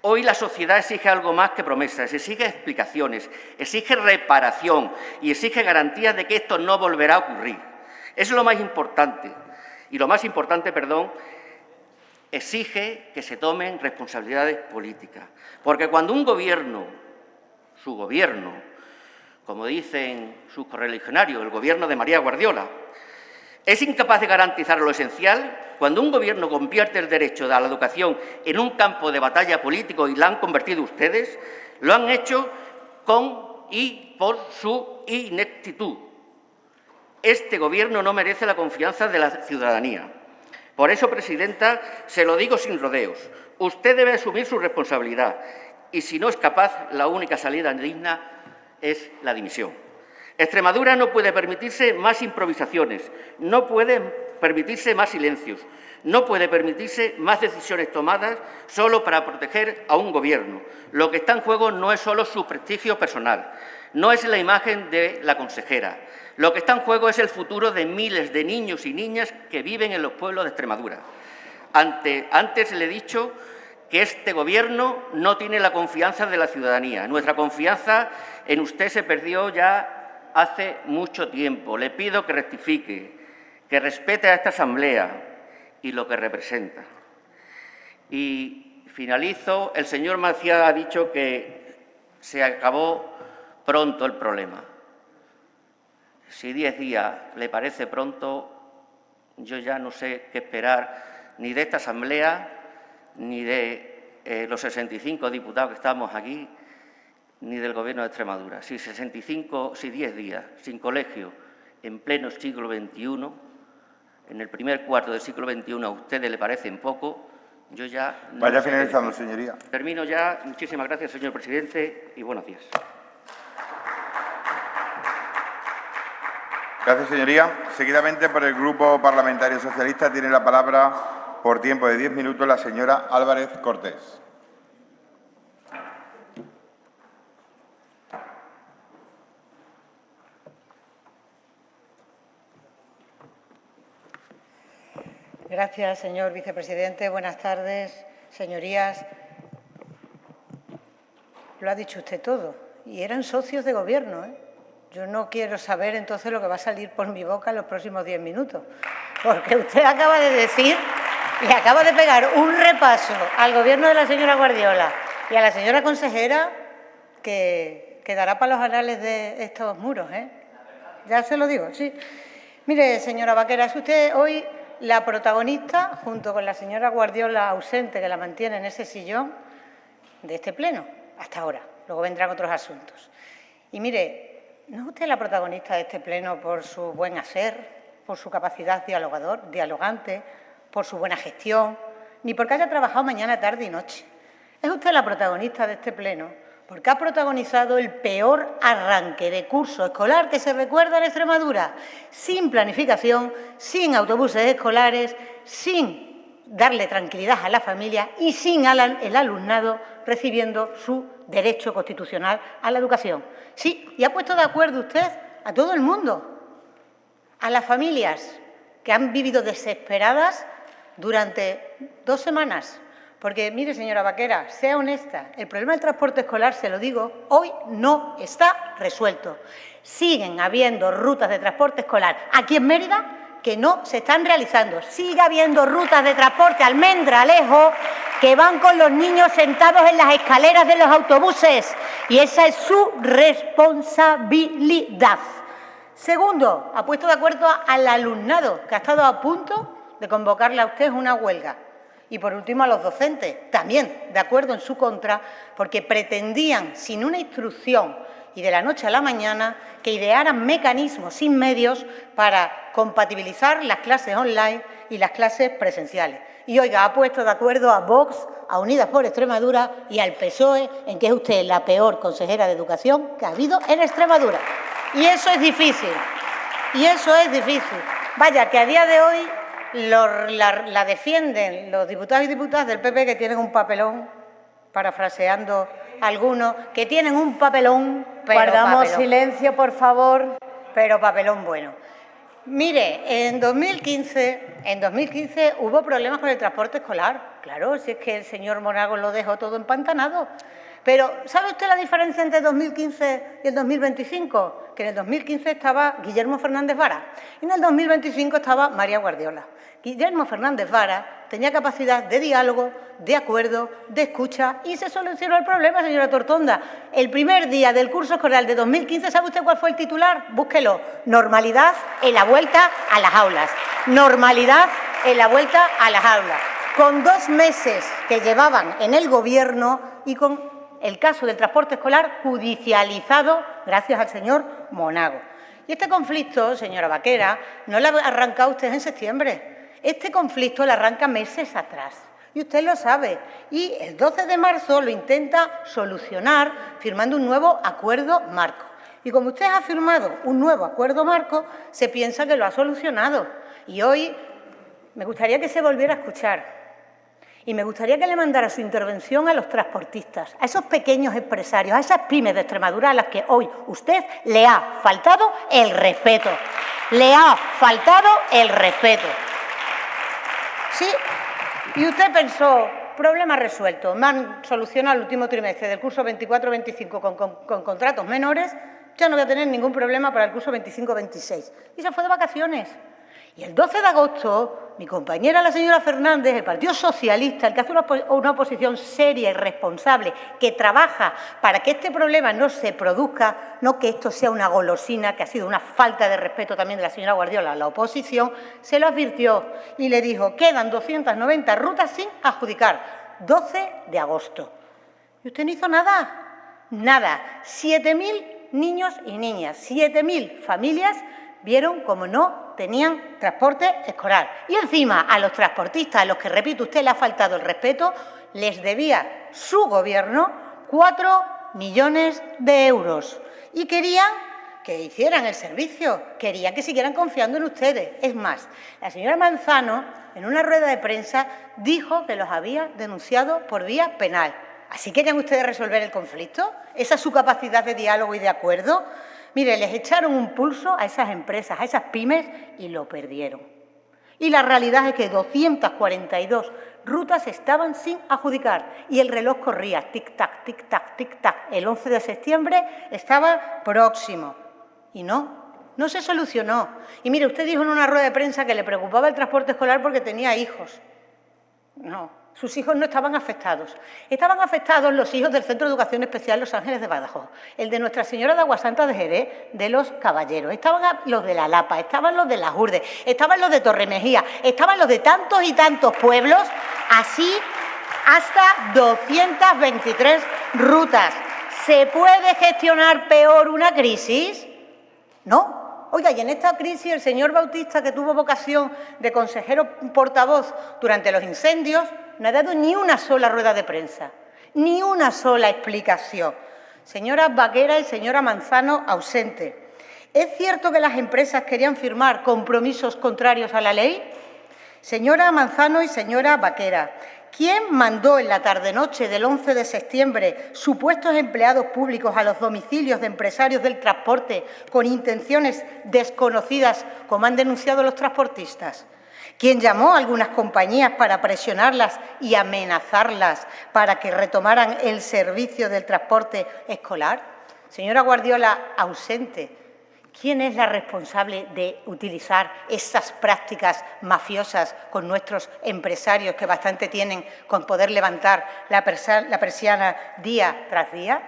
Hoy la sociedad exige algo más que promesas, exige explicaciones, exige reparación y exige garantías de que esto no volverá a ocurrir. Es lo más importante. Y lo más importante, exige que se tomen responsabilidades políticas. Porque cuando un gobierno, su gobierno, como dicen sus correligionarios, el gobierno de María Guardiola, es incapaz de garantizar lo esencial, cuando un gobierno convierte el derecho a la educación en un campo de batalla político y lo han convertido ustedes, lo han hecho con y por su ineptitud. Este Gobierno no merece la confianza de la ciudadanía. Por eso, presidenta, se lo digo sin rodeos. Usted debe asumir su responsabilidad y, si no es capaz, la única salida digna es la dimisión. Extremadura no puede permitirse más improvisaciones, no puede permitirse más silencios, no puede permitirse más decisiones tomadas solo para proteger a un Gobierno. Lo que está en juego no es solo su prestigio personal, no es la imagen de la consejera. Lo que está en juego es el futuro de miles de niños y niñas que viven en los pueblos de Extremadura. Antes le he dicho que este Gobierno no tiene la confianza de la ciudadanía. Nuestra confianza en usted se perdió ya hace mucho tiempo. Le pido que rectifique, que respete a esta Asamblea y lo que representa. Y finalizo. El señor Macías ha dicho que se acabó pronto el problema. Si 10 días le parece pronto, yo ya no sé qué esperar ni de esta Asamblea, ni de los 65 diputados que estamos aquí, ni del Gobierno de Extremadura. Si 10 días sin colegio en pleno siglo XXI, en el primer cuarto del siglo XXI, a ustedes le parecen poco, yo ya... No Vaya finalizando, señoría. Termino ya. Muchísimas gracias, señor presidente, y buenos días. Gracias, señoría. Seguidamente, por el Grupo Parlamentario Socialista, tiene la palabra por tiempo de 10 minutos la señora Álvarez Cortés. Gracias, señor vicepresidente. Buenas tardes, señorías. Lo ha dicho usted todo. Y eran socios de Gobierno, ¿eh? Yo no quiero saber entonces lo que va a salir por mi boca en los próximos 10 minutos. Porque usted acaba de decir y acaba de pegar un repaso al Gobierno de la señora Guardiola y a la señora consejera que quedará para los anales de estos muros, ¿eh? Ya se lo digo, sí. Mire, señora Vaquera, es usted hoy la protagonista, junto con la señora Guardiola ausente, que la mantiene en ese sillón, de este pleno, hasta ahora. Luego vendrán otros asuntos. Y mire, ¿no es usted la protagonista de este pleno por su buen hacer, por su capacidad dialogante, por su buena gestión, ni porque haya trabajado mañana, tarde y noche? Es usted la protagonista de este pleno porque ha protagonizado el peor arranque de curso escolar que se recuerda en Extremadura, sin planificación, sin autobuses escolares, sin darle tranquilidad a la familia y sin el alumnado recibiendo su derecho constitucional a la educación. Sí, y ha puesto de acuerdo usted a todo el mundo, a las familias que han vivido desesperadas durante 2 semanas. Porque, mire, señora Baquera, sea honesta, el problema del transporte escolar, se lo digo, hoy no está resuelto. Siguen habiendo rutas de transporte escolar aquí en Mérida que no se están realizando. Sigue habiendo rutas de transporte Almendralejo que van con los niños sentados en las escaleras de los autobuses y esa es su responsabilidad. Segundo, ha puesto de acuerdo al alumnado, que ha estado a punto de convocarle a usted una huelga. Y, por último, a los docentes, también de acuerdo en su contra, porque pretendían, sin una instrucción y de la noche a la mañana, que idearan mecanismos sin medios para compatibilizar las clases online y las clases presenciales. Y, oiga, ha puesto de acuerdo a Vox, a Unidas por Extremadura y al PSOE en que es usted la peor consejera de Educación que ha habido en Extremadura. Y eso es difícil. Y eso es difícil. Vaya, que a día de hoy la defienden los diputados y diputadas del PP que tienen un papelón, parafraseando algunos, que tienen un papelón, pero Guardamos papelón. silencio, por favor. Pero papelón bueno. Mire, en 2015 hubo problemas con el transporte escolar. Claro, si es que el señor Monago lo dejó todo empantanado. Pero, ¿sabe usted la diferencia entre 2015 y el 2025? Que en el 2015 estaba Guillermo Fernández Vara y en el 2025 estaba María Guardiola. Guillermo Fernández Vara tenía capacidad de diálogo, de acuerdo, de escucha y se solucionó el problema, señora Tortonda. El primer día del curso escolar de 2015, ¿sabe usted cuál fue el titular? Búsquelo. Normalidad en la vuelta a las aulas. Normalidad en la vuelta a las aulas. Con 2 meses que llevaban en el Gobierno y con el caso del transporte escolar judicializado gracias al señor Monago. Y este conflicto, señora Baquera, no lo ha arrancado usted en septiembre. Este conflicto lo arranca meses atrás. Y usted lo sabe. Y el 12 de marzo lo intenta solucionar firmando un nuevo acuerdo marco. Y como usted ha firmado un nuevo acuerdo marco, se piensa que lo ha solucionado. Y hoy me gustaría que se volviera a escuchar. Y me gustaría que le mandara su intervención a los transportistas, a esos pequeños empresarios, a esas pymes de Extremadura a las que hoy usted le ha faltado el respeto. Le ha faltado el respeto. Sí, y usted pensó, problema resuelto, me han solucionado el último trimestre del curso 24-25 con contratos menores, ya no voy a tener ningún problema para el curso 25-26. Y se fue de vacaciones. Y el 12 de agosto, mi compañera, la señora Fernández, el Partido Socialista, el que hace una oposición seria y responsable, que trabaja para que este problema no se produzca, no que esto sea una golosina, que ha sido una falta de respeto también de la señora Guardiola a la oposición, se lo advirtió y le dijo, quedan 290 rutas sin adjudicar, 12 de agosto. Y usted no hizo nada, nada. 7.000 niños y niñas, 7.000 familias vieron como no tenían transporte escolar. Y encima a los transportistas, a los que, repito, usted le ha faltado el respeto, les debía su Gobierno 4 millones de euros. Y querían que hicieran el servicio, querían que siguieran confiando en ustedes. Es más, la señora Manzano, en una rueda de prensa, dijo que los había denunciado por vía penal. ¿Así querían ustedes resolver el conflicto? ¿Esa es su capacidad de diálogo y de acuerdo? Mire, les echaron un pulso a esas empresas, a esas pymes y lo perdieron. Y la realidad es que 242 rutas estaban sin adjudicar y el reloj corría, tic-tac, tic-tac, tic-tac. El 11 de septiembre estaba próximo y no se solucionó. Y mire, usted dijo en una rueda de prensa que le preocupaba el transporte escolar porque tenía hijos. No. Sus hijos no estaban afectados. Estaban afectados los hijos del Centro de Educación Especial Los Ángeles de Badajoz, el de Nuestra Señora de Aguasanta de Jerez, de los Caballeros. Estaban los de La Lapa, estaban los de Las Urdes, estaban los de Torremejía, estaban los de tantos y tantos pueblos, así hasta 223 rutas. ¿Se puede gestionar peor una crisis? No. Oiga, y en esta crisis el señor Bautista, que tuvo vocación de consejero portavoz durante los incendios, no ha dado ni una sola rueda de prensa, ni una sola explicación. Señora Baquera y señora Manzano, ausente. ¿Es cierto que las empresas querían firmar compromisos contrarios a la ley? Señora Manzano y señora Baquera, ¿quién mandó en la tarde-noche del 11 de septiembre supuestos empleados públicos a los domicilios de empresarios del transporte con intenciones desconocidas, como han denunciado los transportistas? ¿Quién llamó a algunas compañías para presionarlas y amenazarlas para que retomaran el servicio del transporte escolar? Señora Guardiola, ausente. ¿Quién es la responsable de utilizar esas prácticas mafiosas con nuestros empresarios que bastante tienen con poder levantar la persiana día tras día?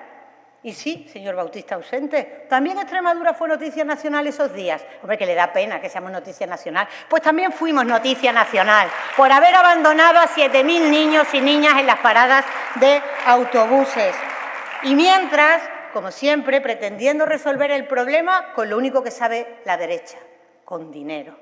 Y sí, señor Bautista, ausente. ¿También Extremadura fue noticia nacional esos días? Hombre, que le da pena que seamos noticia nacional. Pues también fuimos noticia nacional por haber abandonado a 7.000 niños y niñas en las paradas de autobuses. Y mientras, como siempre, pretendiendo resolver el problema con lo único que sabe la derecha, con dinero.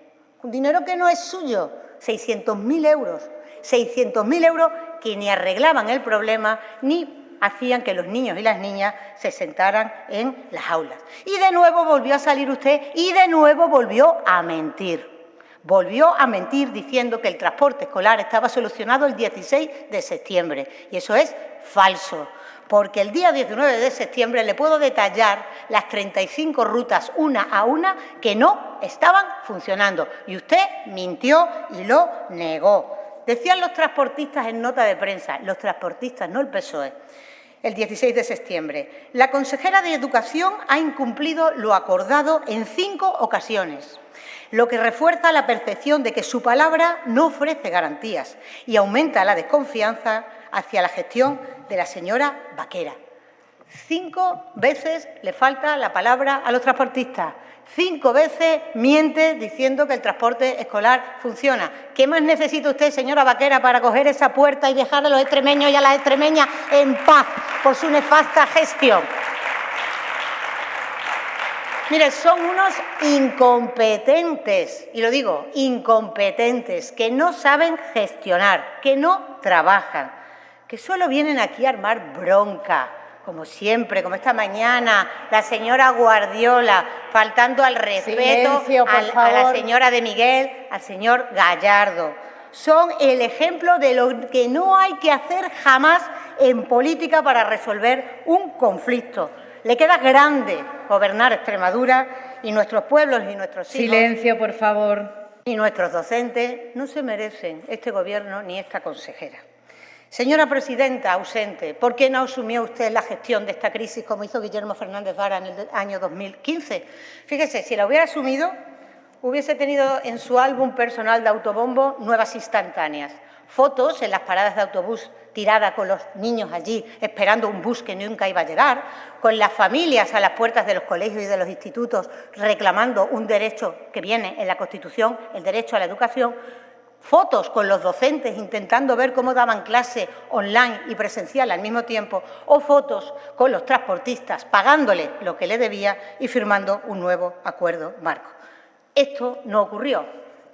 Un dinero que no es suyo, 600.000 euros. 600.000 euros que ni arreglaban el problema ni hacían que los niños y las niñas se sentaran en las aulas. Y de nuevo volvió a salir usted y de nuevo volvió a mentir. Volvió a mentir diciendo que el transporte escolar estaba solucionado el 16 de septiembre. Y eso es falso, porque el día 19 de septiembre le puedo detallar las 35 rutas una a una que no estaban funcionando. Y usted mintió y lo negó. Decían los transportistas en nota de prensa, los transportistas, no el PSOE, el 16 de septiembre. La consejera de Educación ha incumplido lo acordado en 5 ocasiones, lo que refuerza la percepción de que su palabra no ofrece garantías y aumenta la desconfianza hacia la gestión de la señora Baquera. 5 veces le falta la palabra a los transportistas. 5 veces miente diciendo que el transporte escolar funciona. ¿Qué más necesita usted, señora Baquera, para coger esa puerta y dejar a los extremeños y a las extremeñas en paz por su nefasta gestión? Mire, son unos incompetentes, y lo digo, incompetentes, que no saben gestionar, que no trabajan, que solo vienen aquí a armar bronca, como siempre, como esta mañana, la señora Guardiola, faltando al respeto a la señora de Miguel, al señor Gallardo. Son el ejemplo de lo que no hay que hacer jamás en política para resolver un conflicto. Le queda grande gobernar Extremadura y nuestros pueblos y nuestros hijos. Silencio, por favor. Y nuestros docentes no se merecen este Gobierno ni esta consejera. Señora presidenta, ausente, ¿por qué no asumió usted la gestión de esta crisis como hizo Guillermo Fernández Vara en el año 2015? Fíjese, si la hubiera asumido, hubiese tenido en su álbum personal de autobombo nuevas instantáneas, fotos en las paradas de autobús tirada con los niños allí esperando un bus que nunca iba a llegar, con las familias a las puertas de los colegios y de los institutos reclamando un derecho que viene en la Constitución, el derecho a la educación, fotos con los docentes intentando ver cómo daban clase online y presencial al mismo tiempo, o fotos con los transportistas pagándole lo que le debía y firmando un nuevo acuerdo marco. Esto no ocurrió.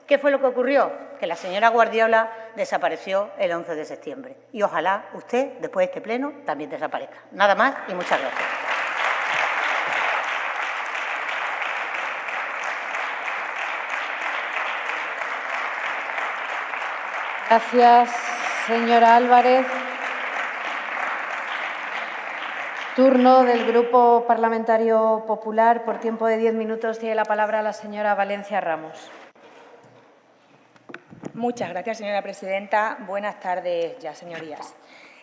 ¿Qué fue lo que ocurrió? Que la señora Guardiola desapareció el 11 de septiembre. Y ojalá usted, después de este pleno, también desaparezca. Nada más y muchas gracias. Gracias, señora Álvarez. Turno del Grupo Parlamentario Popular. Por tiempo de 10 minutos tiene la palabra la señora Valencia Ramos. Muchas gracias, señora presidenta. Buenas tardes ya, señorías.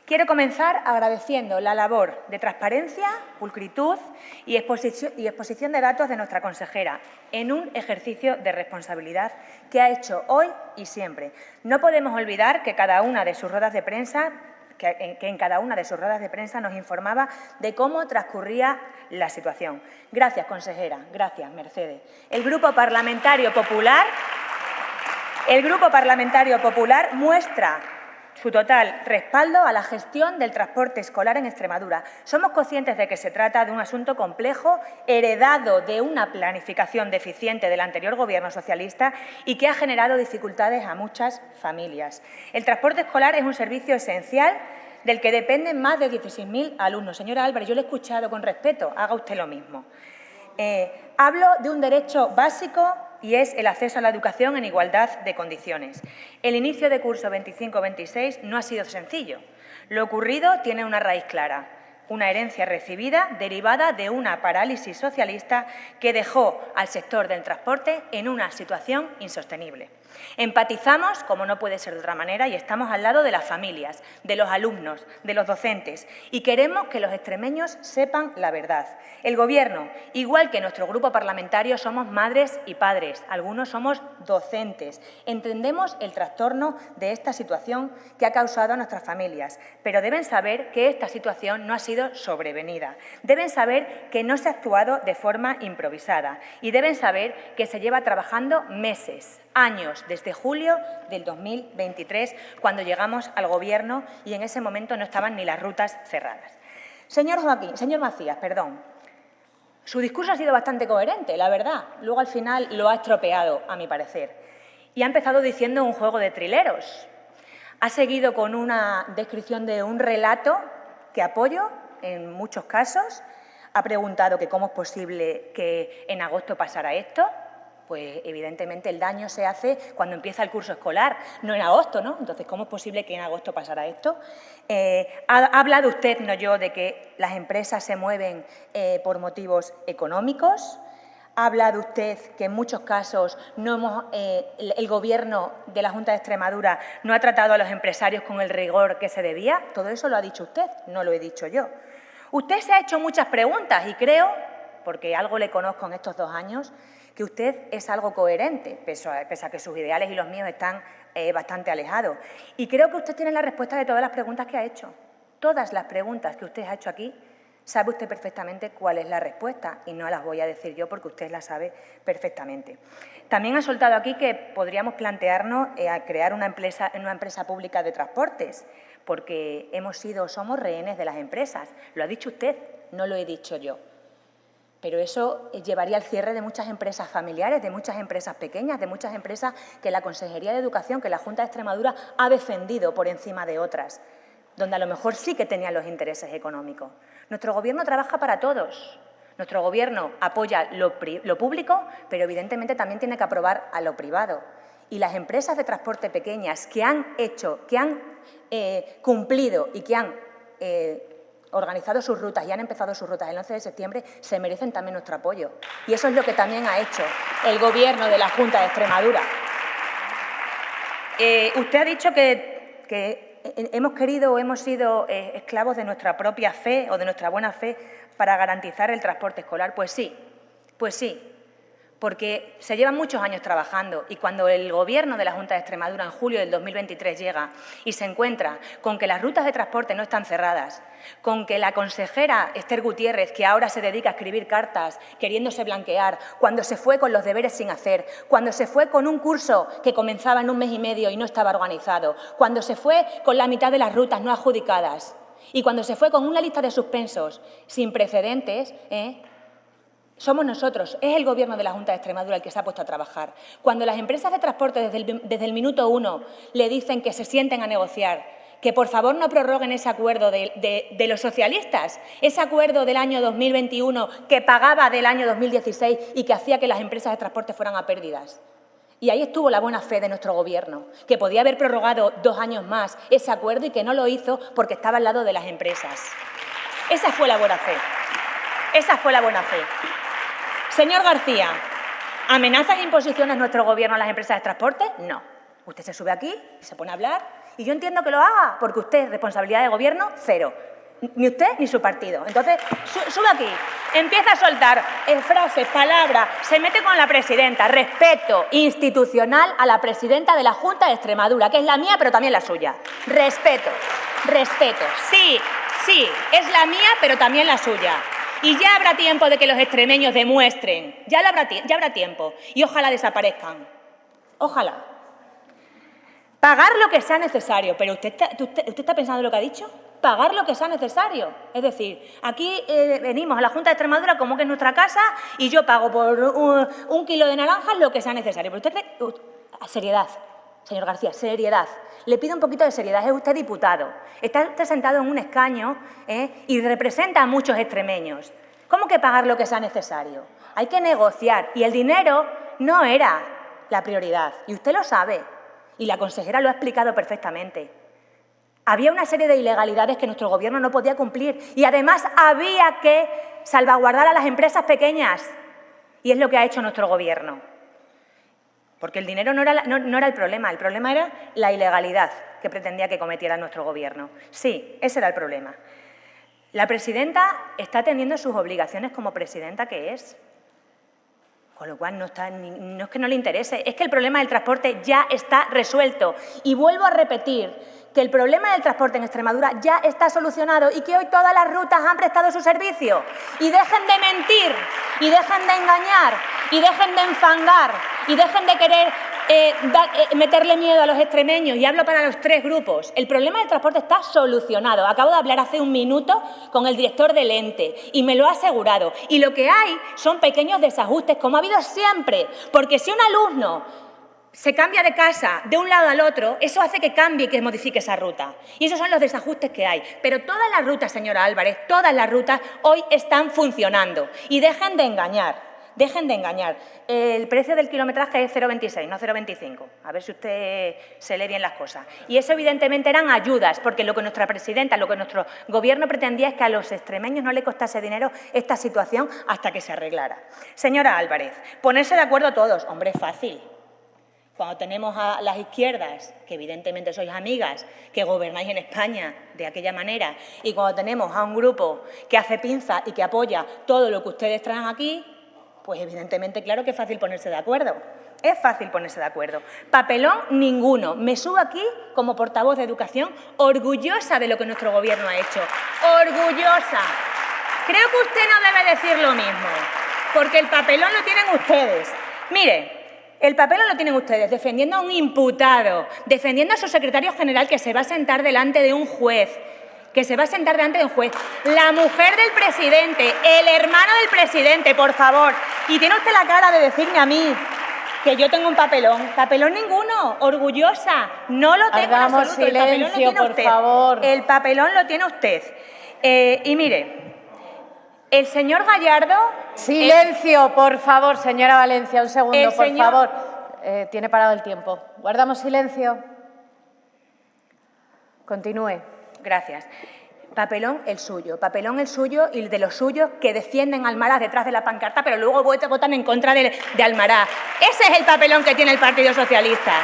Quiero comenzar agradeciendo la labor de transparencia, pulcritud y exposición de datos de nuestra consejera en un ejercicio de responsabilidad que ha hecho hoy y siempre. No podemos olvidar que en cada una de sus ruedas de prensa nos informaba de cómo transcurría la situación. Gracias, consejera. Gracias, Mercedes. El Grupo Parlamentario Popular muestra su total respaldo a la gestión del transporte escolar en Extremadura. Somos conscientes de que se trata de un asunto complejo, heredado de una planificación deficiente del anterior Gobierno socialista y que ha generado dificultades a muchas familias. El transporte escolar es un servicio esencial del que dependen más de 16.000 alumnos. Señora Álvarez, yo le he escuchado con respeto, haga usted lo mismo. Hablo de un derecho básico y es el acceso a la educación en igualdad de condiciones. El inicio de curso 25-26 no ha sido sencillo. Lo ocurrido tiene una raíz clara, una herencia recibida derivada de una parálisis socialista que dejó al sector del transporte en una situación insostenible. Empatizamos, como no puede ser de otra manera, y estamos al lado de las familias, de los alumnos, de los docentes, y queremos que los extremeños sepan la verdad. El Gobierno, igual que nuestro grupo parlamentario, somos madres y padres, algunos somos docentes. Entendemos el trastorno de esta situación que ha causado a nuestras familias, pero deben saber que esta situación no ha sido sobrevenida. Deben saber que no se ha actuado de forma improvisada y deben saber que se lleva trabajando meses, años, desde julio del 2023, cuando llegamos al Gobierno y en ese momento no estaban ni las rutas cerradas. Señor Macías, su discurso ha sido bastante coherente, la verdad. Luego, al final, lo ha estropeado, a mi parecer. Y ha empezado diciendo un juego de trileros. Ha seguido con una descripción de un relato que apoyo en muchos casos. Ha preguntado que cómo es posible que en agosto pasara esto. Pues, evidentemente, el daño se hace cuando empieza el curso escolar, no en agosto, ¿no? Entonces, ¿cómo es posible que en agosto pasara esto? Ha hablado usted, no yo, de que las empresas se mueven por motivos económicos. Ha hablado usted que en muchos casos el Gobierno de la Junta de Extremadura no ha tratado a los empresarios con el rigor que se debía. Todo eso lo ha dicho usted, no lo he dicho yo. Usted se ha hecho muchas preguntas y creo, porque algo le conozco en estos 2 años, que usted es algo coherente, pese a que sus ideales y los míos están bastante alejados. Y creo que usted tiene la respuesta de todas las preguntas que ha hecho. Todas las preguntas que usted ha hecho aquí, sabe usted perfectamente cuál es la respuesta y no las voy a decir yo porque usted la sabe perfectamente. También ha soltado aquí que podríamos plantearnos crear una empresa pública de transportes, porque somos rehenes de las empresas. Lo ha dicho usted, no lo he dicho yo. Pero eso llevaría al cierre de muchas empresas familiares, de muchas empresas pequeñas, de muchas empresas que la Consejería de Educación, que la Junta de Extremadura ha defendido por encima de otras, donde a lo mejor sí que tenían los intereses económicos. Nuestro Gobierno trabaja para todos. Nuestro Gobierno apoya lo público, pero evidentemente también tiene que aprobar a lo privado. Y las empresas de transporte pequeñas que han cumplido y que han organizado sus rutas y han empezado sus rutas el 11 de septiembre, se merecen también nuestro apoyo. Y eso es lo que también ha hecho el Gobierno de la Junta de Extremadura. Usted ha dicho que hemos sido esclavos de nuestra propia fe o de nuestra buena fe para garantizar el transporte escolar. Pues sí, porque se llevan muchos años trabajando y cuando el Gobierno de la Junta de Extremadura en julio del 2023 llega y se encuentra con que las rutas de transporte no están cerradas, con que la consejera Esther Gutiérrez, que ahora se dedica a escribir cartas queriéndose blanquear, cuando se fue con los deberes sin hacer, cuando se fue con un curso que comenzaba en 1 mes y medio y no estaba organizado, cuando se fue con la mitad de las rutas no adjudicadas y cuando se fue con una lista de suspensos sin precedentes, somos nosotros, es el Gobierno de la Junta de Extremadura el que se ha puesto a trabajar. Cuando las empresas de transporte desde el minuto 1 le dicen que se sienten a negociar, que por favor no prorroguen ese acuerdo de los socialistas, ese acuerdo del año 2021 que pagaba del año 2016 y que hacía que las empresas de transporte fueran a pérdidas. Y ahí estuvo la buena fe de nuestro Gobierno, que podía haber prorrogado 2 años más ese acuerdo y que no lo hizo porque estaba al lado de las empresas. Esa fue la buena fe. Esa fue la buena fe. Señor García, ¿amenazas e imposiciones nuestro Gobierno a las empresas de transporte? No. Usted se sube aquí y se pone a hablar y yo entiendo que lo haga porque usted, responsabilidad de Gobierno, 0. Ni usted ni su partido. Entonces, sube aquí, empieza a soltar frases, palabras, se mete con la presidenta. Respeto institucional a la presidenta de la Junta de Extremadura, que es la mía pero también la suya. Respeto. Sí, es la mía pero también la suya. Y ya habrá tiempo de que los extremeños demuestren, ya habrá tiempo, y ojalá desaparezcan, ojalá. Pagar lo que sea necesario, pero usted está pensando en lo que ha dicho, pagar lo que sea necesario. Es decir, aquí venimos a la Junta de Extremadura como que es nuestra casa y yo pago por 1 kilo de naranjas lo que sea necesario. Pero usted, seriedad, Señor García, seriedad. Le pido un poquito de seriedad. Es usted diputado. Está usted sentado en un escaño y representa a muchos extremeños. ¿Cómo que pagar lo que sea necesario? Hay que negociar. Y el dinero no era la prioridad. Y usted lo sabe. Y la consejera lo ha explicado perfectamente. Había una serie de ilegalidades que nuestro Gobierno no podía cumplir. Y además había que salvaguardar a las empresas pequeñas. Y es lo que ha hecho nuestro Gobierno. Porque el dinero no era el problema era la ilegalidad que pretendía que cometiera nuestro Gobierno. Sí, ese era el problema. La presidenta está atendiendo sus obligaciones como presidenta que es. Con lo cual no es que no le interese, es que el problema del transporte ya está resuelto. Y vuelvo a repetir que el problema del transporte en Extremadura ya está solucionado y que hoy todas las rutas han prestado su servicio. Y dejen de mentir, y dejen de engañar, y dejen de enfangar, y dejen de querer meterle miedo a los extremeños. Y hablo para los tres grupos. El problema del transporte está solucionado. Acabo de hablar hace un minuto con el director del ente y me lo ha asegurado. Y lo que hay son pequeños desajustes, como ha habido siempre. Porque si un alumno se cambia de casa de un lado al otro, eso hace que cambie y que modifique esa ruta. Y esos son los desajustes que hay. Pero todas las rutas, señora Álvarez, todas las rutas hoy están funcionando. Y dejen de engañar. Dejen de engañar. El precio del kilometraje es 0,26, no 0,25. A ver si usted se lee bien las cosas. Y eso, evidentemente, eran ayudas, porque lo que nuestra presidenta, lo que nuestro Gobierno pretendía es que a los extremeños no le costase dinero esta situación hasta que se arreglara. Señora Álvarez, ponerse de acuerdo todos. Hombre, es fácil. Cuando tenemos a las izquierdas, que evidentemente sois amigas, que gobernáis en España de aquella manera, y cuando tenemos a un grupo que hace pinza y que apoya todo lo que ustedes traen aquí, pues evidentemente, claro que es fácil ponerse de acuerdo. Es fácil ponerse de acuerdo. Papelón ninguno. Me subo aquí como portavoz de Educación, orgullosa de lo que nuestro Gobierno ha hecho. Orgullosa. Creo que usted no debe decir lo mismo, porque el papelón lo tienen ustedes. Mire, el papelón lo tienen ustedes defendiendo a un imputado, defendiendo a su secretario general que se va a sentar delante de un juez. La mujer del presidente, el hermano del presidente, por favor. Y tiene usted la cara de decirme a mí que yo tengo un papelón. Papelón ninguno, orgullosa. No lo tengo en absoluto. Silencio, por favor. El papelón lo tiene usted. Y mire, el señor Gallardo... Silencio, por favor, señora Valencia, un segundo, por favor. Tiene parado el tiempo. Guardamos silencio. Continúe. Gracias. Papelón el suyo y el de los suyos que defienden a Almaraz detrás de la pancarta, pero luego votan en contra de Almaraz. Ese es el papelón que tiene el Partido Socialista.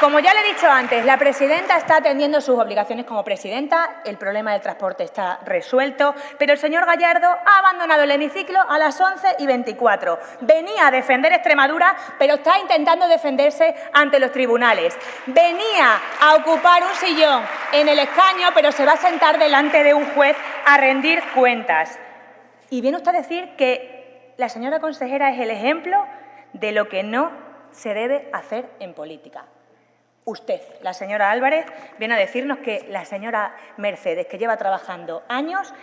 Como ya le he dicho antes, la presidenta está atendiendo sus obligaciones como presidenta, el problema del transporte está resuelto, pero el señor Gallardo ha abandonado el hemiciclo a las 11:24. Venía a defender Extremadura, pero está intentando defenderse ante los tribunales. Venía a ocupar un sillón en el escaño, pero se va a sentar delante de un juez a rendir cuentas. Y viene usted a decir que la señora consejera es el ejemplo de lo que no se debe hacer en política. Usted, la señora Álvarez, viene a decirnos que la señora Mercedes, que lleva trabajando años,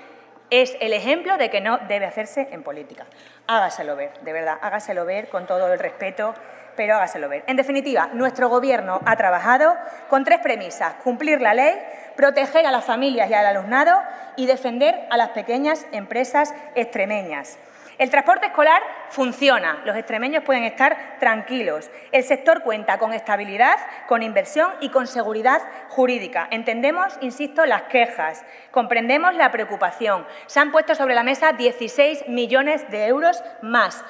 es el ejemplo de que no debe hacerse en política. Hágaselo ver, de verdad, hágaselo ver con todo el respeto, pero hágaselo ver. En definitiva, nuestro Gobierno ha trabajado con tres premisas: cumplir la ley, proteger a las familias y al alumnado y defender a las pequeñas empresas extremeñas. El transporte escolar funciona, los extremeños pueden estar tranquilos. El sector cuenta con estabilidad, con inversión y con seguridad jurídica. Entendemos, insisto, las quejas, comprendemos la preocupación. Se han puesto sobre la mesa 16 millones de euros más.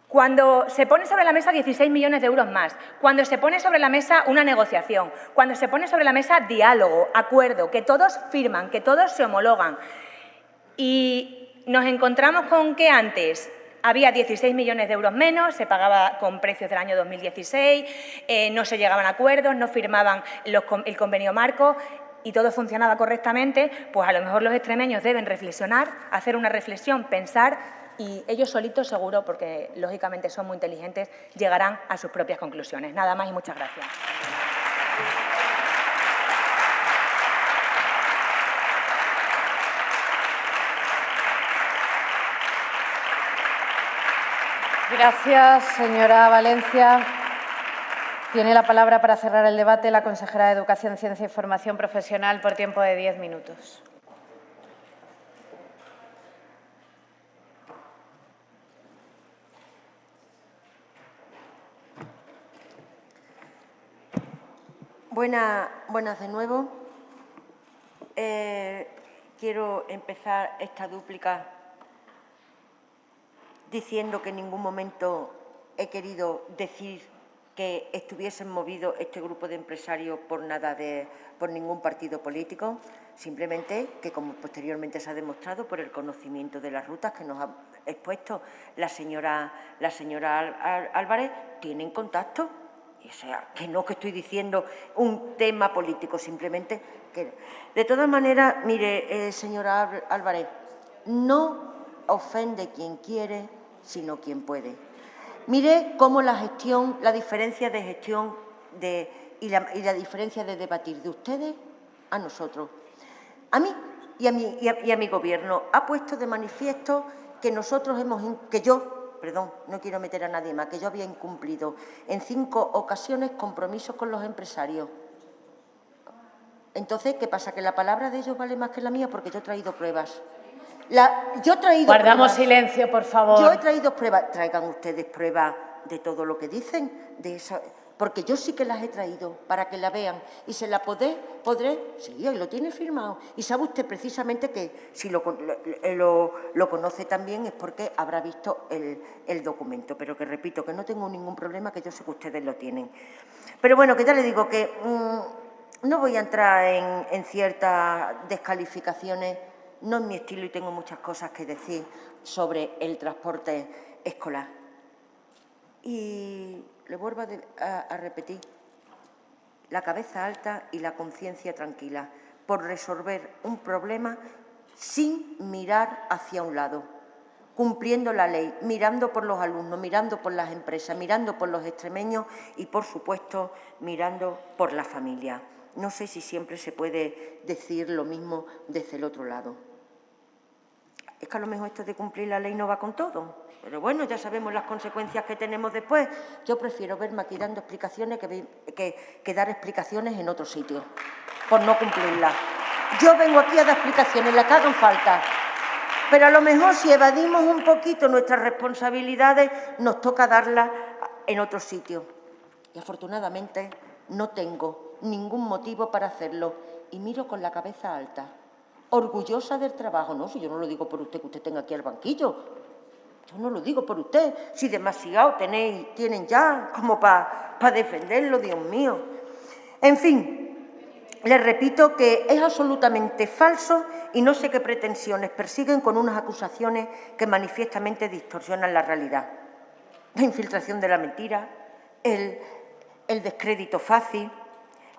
Cuando se pone sobre la mesa 16 millones de euros más, cuando se pone sobre la mesa una negociación, cuando se pone sobre la mesa diálogo, acuerdo, que todos firman, que todos se homologan, y nos encontramos con que antes había 16 millones de euros menos, se pagaba con precios del año 2016, no se llegaban a acuerdos, no firmaban el convenio marco y todo funcionaba correctamente, pues a lo mejor los extremeños deben reflexionar, hacer una reflexión, pensar, y ellos solitos seguro, porque lógicamente son muy inteligentes, llegarán a sus propias conclusiones. Nada más y muchas gracias. Gracias, señora Valencia. Tiene la palabra para cerrar el debate la consejera de Educación, Ciencia y Formación Profesional por tiempo de 10 minutos. Buenas de nuevo. Quiero empezar esta dúplica diciendo que en ningún momento he querido decir que estuviesen movidos este grupo de empresarios por ningún partido político, simplemente que, como posteriormente se ha demostrado por el conocimiento de las rutas que nos ha expuesto la señora Álvarez, tienen contacto. O sea, que no que estoy diciendo un tema político, simplemente que… De todas maneras, mire, señora Álvarez, no ofende quien quiere, sino quien puede. Mire cómo la diferencia de gestión y la diferencia de debatir de ustedes a nosotros, a mí y a mi Gobierno, ha puesto de manifiesto que no quiero meter a nadie más, que yo había incumplido en 5 ocasiones compromisos con los empresarios. Entonces, ¿qué pasa? ¿Que la palabra de ellos vale más que la mía? Porque yo he traído pruebas. Guardamos silencio, por favor. Yo he traído pruebas. Traigan ustedes pruebas de todo lo que dicen, de eso, porque yo sí que las he traído para que la vean y se la podré, sí, ahí lo tiene firmado. Y sabe usted precisamente que si lo conoce también es porque habrá visto el documento, pero que repito, que no tengo ningún problema, que yo sé que ustedes lo tienen. Pero bueno, que ya le digo que no voy a entrar en ciertas descalificaciones, no es mi estilo y tengo muchas cosas que decir sobre el transporte escolar. Y le vuelvo a repetir, la cabeza alta y la conciencia tranquila por resolver un problema sin mirar hacia un lado, cumpliendo la ley, mirando por los alumnos, mirando por las empresas, mirando por los extremeños y, por supuesto, mirando por la familia. No sé si siempre se puede decir lo mismo desde el otro lado. Es que a lo mejor esto de cumplir la ley no va con todo. Pero bueno, ya sabemos las consecuencias que tenemos después. Yo prefiero verme aquí dando explicaciones que dar explicaciones en otro sitio, por no cumplirlas. Yo vengo aquí a dar explicaciones, las que hagan falta. Pero a lo mejor si evadimos un poquito nuestras responsabilidades, nos toca darlas en otro sitio. Y afortunadamente no tengo ningún motivo para hacerlo. Y miro con la cabeza alta, orgullosa del trabajo. No, si yo no lo digo por usted que usted tenga aquí el banquillo. Yo no lo digo por usted, si demasiado tienen ya como para defenderlo, Dios mío. En fin, les repito que es absolutamente falso y no sé qué pretensiones persiguen con unas acusaciones que manifiestamente distorsionan la realidad. La infiltración de la mentira, el descrédito fácil.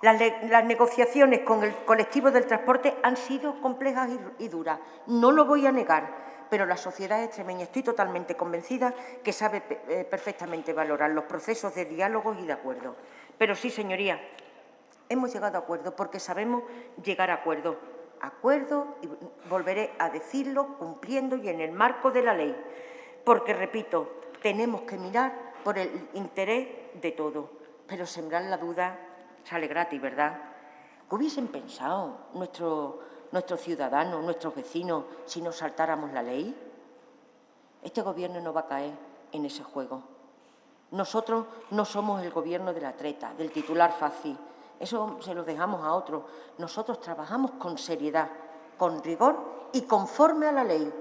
Las negociaciones con el colectivo del transporte han sido complejas y duras, no lo voy a negar. Pero la sociedad extremeña, estoy totalmente convencida, que sabe perfectamente valorar los procesos de diálogo y de acuerdo. Pero sí, señorías, hemos llegado a acuerdo porque sabemos llegar a acuerdo. Acuerdo, y volveré a decirlo, cumpliendo y en el marco de la ley. Porque, repito, tenemos que mirar por el interés de todo. Pero sembrar la duda sale gratis, ¿verdad? ¿Qué hubiesen pensado nuestros ciudadanos, nuestros vecinos, si nos saltáramos la ley? Este Gobierno no va a caer en ese juego. Nosotros no somos el Gobierno de la treta, del titular fácil. Eso se lo dejamos a otros. Nosotros trabajamos con seriedad, con rigor y conforme a la ley.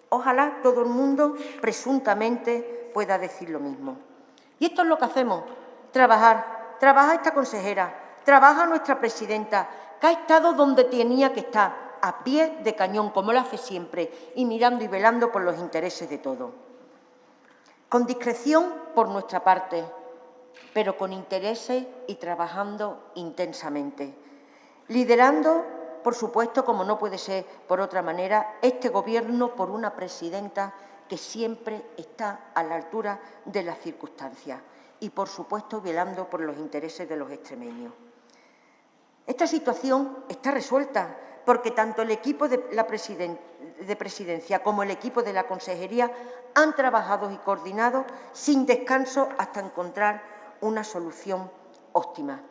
Ojalá todo el mundo presuntamente pueda decir lo mismo. Y esto es lo que hacemos, trabajar esta consejera, trabaja nuestra presidenta, que ha estado donde tenía que estar, a pie de cañón, como lo hace siempre, y mirando y velando por los intereses de todos. Con discreción por nuestra parte, pero con intereses y trabajando intensamente. Liderando, por supuesto, como no puede ser por otra manera, este Gobierno por una presidenta que siempre está a la altura de las circunstancias y, por supuesto, velando por los intereses de los extremeños. Esta situación está resuelta porque tanto el equipo de presidencia como el equipo de la consejería han trabajado y coordinado sin descanso hasta encontrar una solución óptima.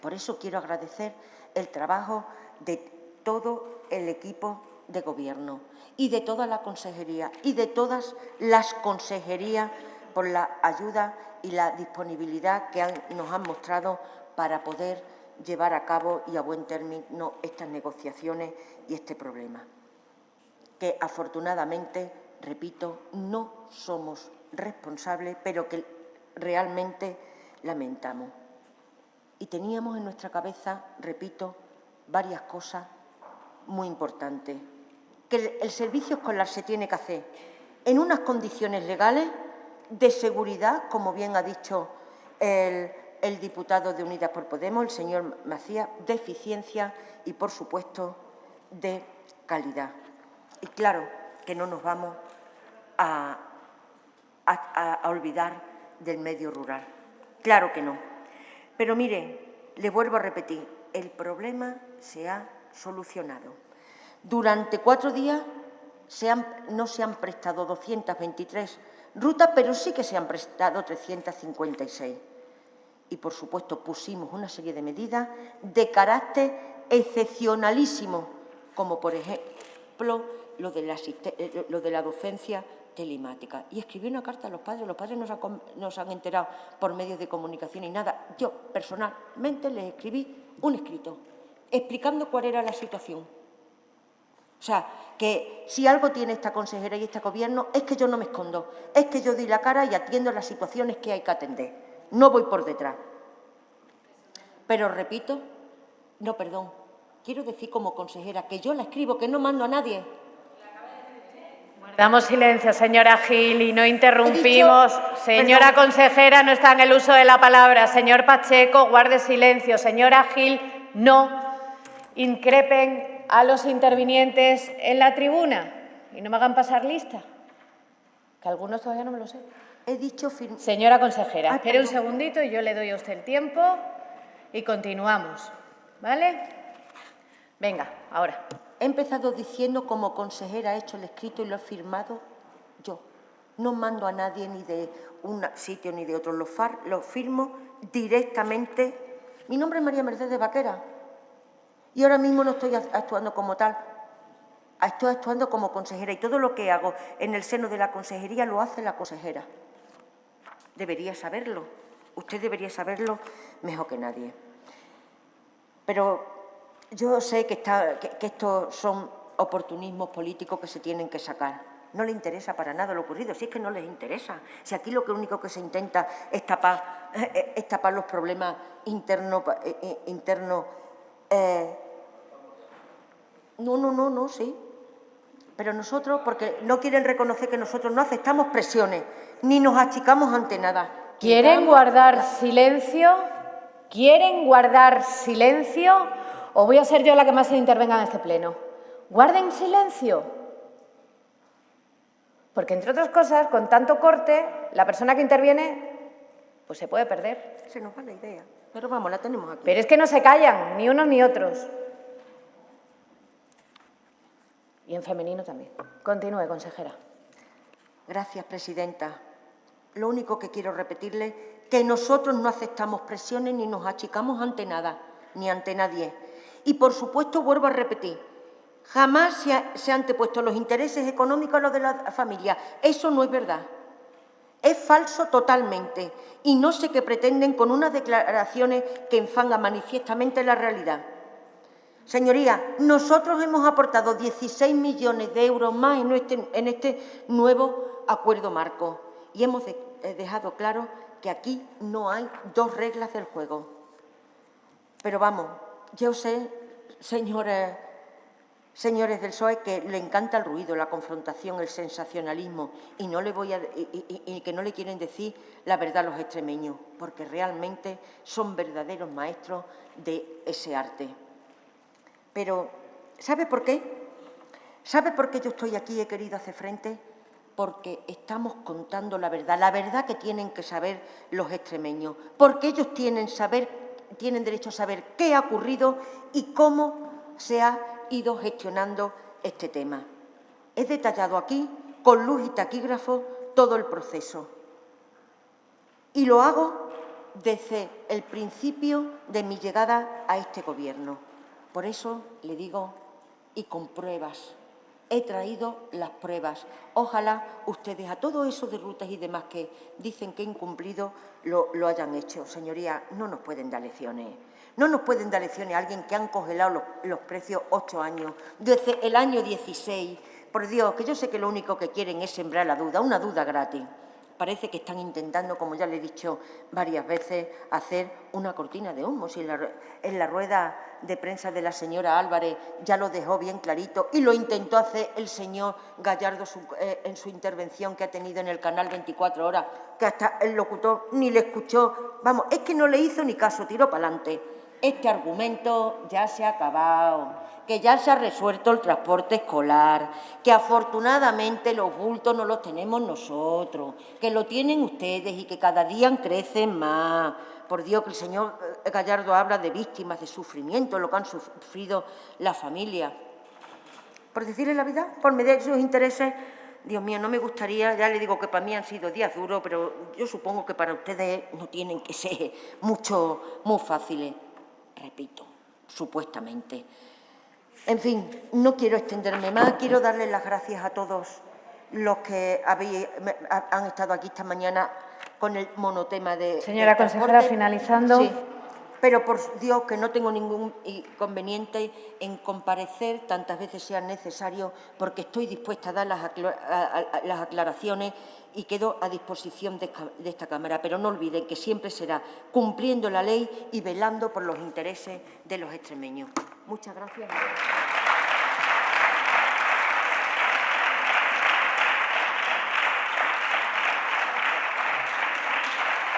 Por eso quiero agradecer el trabajo de todo el equipo de Gobierno y de toda la consejería y de todas las consejerías por la ayuda y la disponibilidad que nos han mostrado para poder llevar a cabo y a buen término estas negociaciones y este problema, que afortunadamente, repito, no somos responsables, pero que realmente lamentamos. Y teníamos en nuestra cabeza, repito, varias cosas muy importantes. Que el servicio escolar se tiene que hacer en unas condiciones legales de seguridad, como bien ha dicho el diputado de Unidas por Podemos, el señor Macías, de eficiencia y, por supuesto, de calidad. Y claro que no nos vamos a olvidar del medio rural. Claro que no. Pero mire, le vuelvo a repetir, el problema se ha solucionado. Durante 4 días no se han prestado 223 rutas, pero sí que se han prestado 356. Y, por supuesto, pusimos una serie de medidas de carácter excepcionalísimo, como, por ejemplo, lo de la docencia telemática. Y escribí una carta a los padres nos han enterado por medios de comunicación y nada. Yo, personalmente, les escribí un escrito explicando cuál era la situación. O sea, que si algo tiene esta consejera y este Gobierno es que yo no me escondo, es que yo doy la cara y atiendo las situaciones que hay que atender. No voy por detrás. Pero repito, quiero decir como consejera que yo la escribo, que no mando a nadie. Damos silencio, señora Gil, y no interrumpimos. Señora consejera, no está en el uso de la palabra. Señor Pacheco, guarde silencio. Señora Gil, no increpen a los intervinientes en la tribuna y no me hagan pasar lista, que algunos todavía no me lo sé. He dicho Señora consejera, espere un segundito y yo le doy a usted el tiempo y continuamos, ¿vale? Venga, ahora. He empezado diciendo como consejera he hecho el escrito y lo he firmado yo. No mando a nadie ni de un sitio ni de otro, lo firmo directamente. Mi nombre es María Mercedes Vaquera y ahora mismo no estoy actuando como tal. Estoy actuando como consejera y todo lo que hago en el seno de la consejería lo hace la consejera. Debería saberlo. Usted debería saberlo mejor que nadie. Pero yo sé que estos son oportunismos políticos que se tienen que sacar. No les interesa para nada lo ocurrido, si es que no les interesa. Si aquí lo único que se intenta es tapar los problemas internos. No, sí. Pero nosotros, porque no quieren reconocer que nosotros no aceptamos presiones, ni nos achicamos ante nada. ¿Quieren guardar silencio? ¿Quieren guardar silencio? ¿O voy a ser yo la que más intervenga en este pleno? Guarden silencio. Porque, entre otras cosas, con tanto corte, la persona que interviene pues se puede perder. Se nos va la idea. Pero vamos, la tenemos aquí. Pero es que no se callan, ni unos ni otros. Y en femenino también. Continúe, consejera. Gracias, presidenta. Lo único que quiero repetirle es que nosotros no aceptamos presiones ni nos achicamos ante nada, ni ante nadie. Y, por supuesto, vuelvo a repetir, jamás se han antepuesto los intereses económicos a los de la familia. Eso no es verdad. Es falso totalmente. Y no sé qué pretenden con unas declaraciones que enfangan manifiestamente la realidad. Señorías, nosotros hemos aportado 16 millones de euros más en este nuevo acuerdo marco y hemos dejado claro que aquí no hay dos reglas del juego. Pero vamos, yo sé, señores del PSOE, que le encanta el ruido, la confrontación, el sensacionalismo y que no le quieren decir la verdad a los extremeños, porque realmente son verdaderos maestros de ese arte. Pero, ¿sabe por qué? ¿Sabe por qué yo estoy aquí y he querido hacer frente? Porque estamos contando la verdad que tienen que saber los extremeños, porque ellos tienen derecho a saber qué ha ocurrido y cómo se ha ido gestionando este tema. He detallado aquí, con luz y taquígrafo, todo el proceso. Y lo hago desde el principio de mi llegada a este Gobierno. Por eso le digo, y con pruebas, he traído las pruebas. Ojalá ustedes a todo eso de rutas y demás que dicen que he incumplido lo hayan hecho. Señorías, no nos pueden dar lecciones. No nos pueden dar lecciones a alguien que han congelado los precios 8 años, desde el año 16. Por Dios, que yo sé que lo único que quieren es sembrar la duda, una duda gratis. Parece que están intentando, como ya le he dicho varias veces, hacer una cortina de humo. Si en la rueda de prensa de la señora Álvarez ya lo dejó bien clarito y lo intentó hacer el señor Gallardo en su intervención que ha tenido en el canal 24 Horas, que hasta el locutor ni le escuchó. Vamos, es que no le hizo ni caso, tiró para adelante. Este argumento ya se ha acabado, que ya se ha resuelto el transporte escolar, que afortunadamente los bultos no los tenemos nosotros, que lo tienen ustedes y que cada día crecen más. Por Dios, que el señor Gallardo habla de víctimas, de sufrimiento, lo que han sufrido las familias. Por decirle la verdad, por medir sus intereses, Dios mío, no me gustaría, ya le digo que para mí han sido días duros, pero yo supongo que para ustedes no tienen que ser muy fáciles. Repito, supuestamente. En fin, no quiero extenderme más, quiero darles las gracias a todos los que han estado aquí esta mañana con el monotema de... Señora consejera, finalizando. Sí, pero por Dios que no tengo ningún inconveniente en comparecer tantas veces sea necesario, porque estoy dispuesta a dar las aclaraciones y quedo a disposición de esta Cámara. Pero no olviden que siempre será cumpliendo la ley y velando por los intereses de los extremeños. Muchas gracias.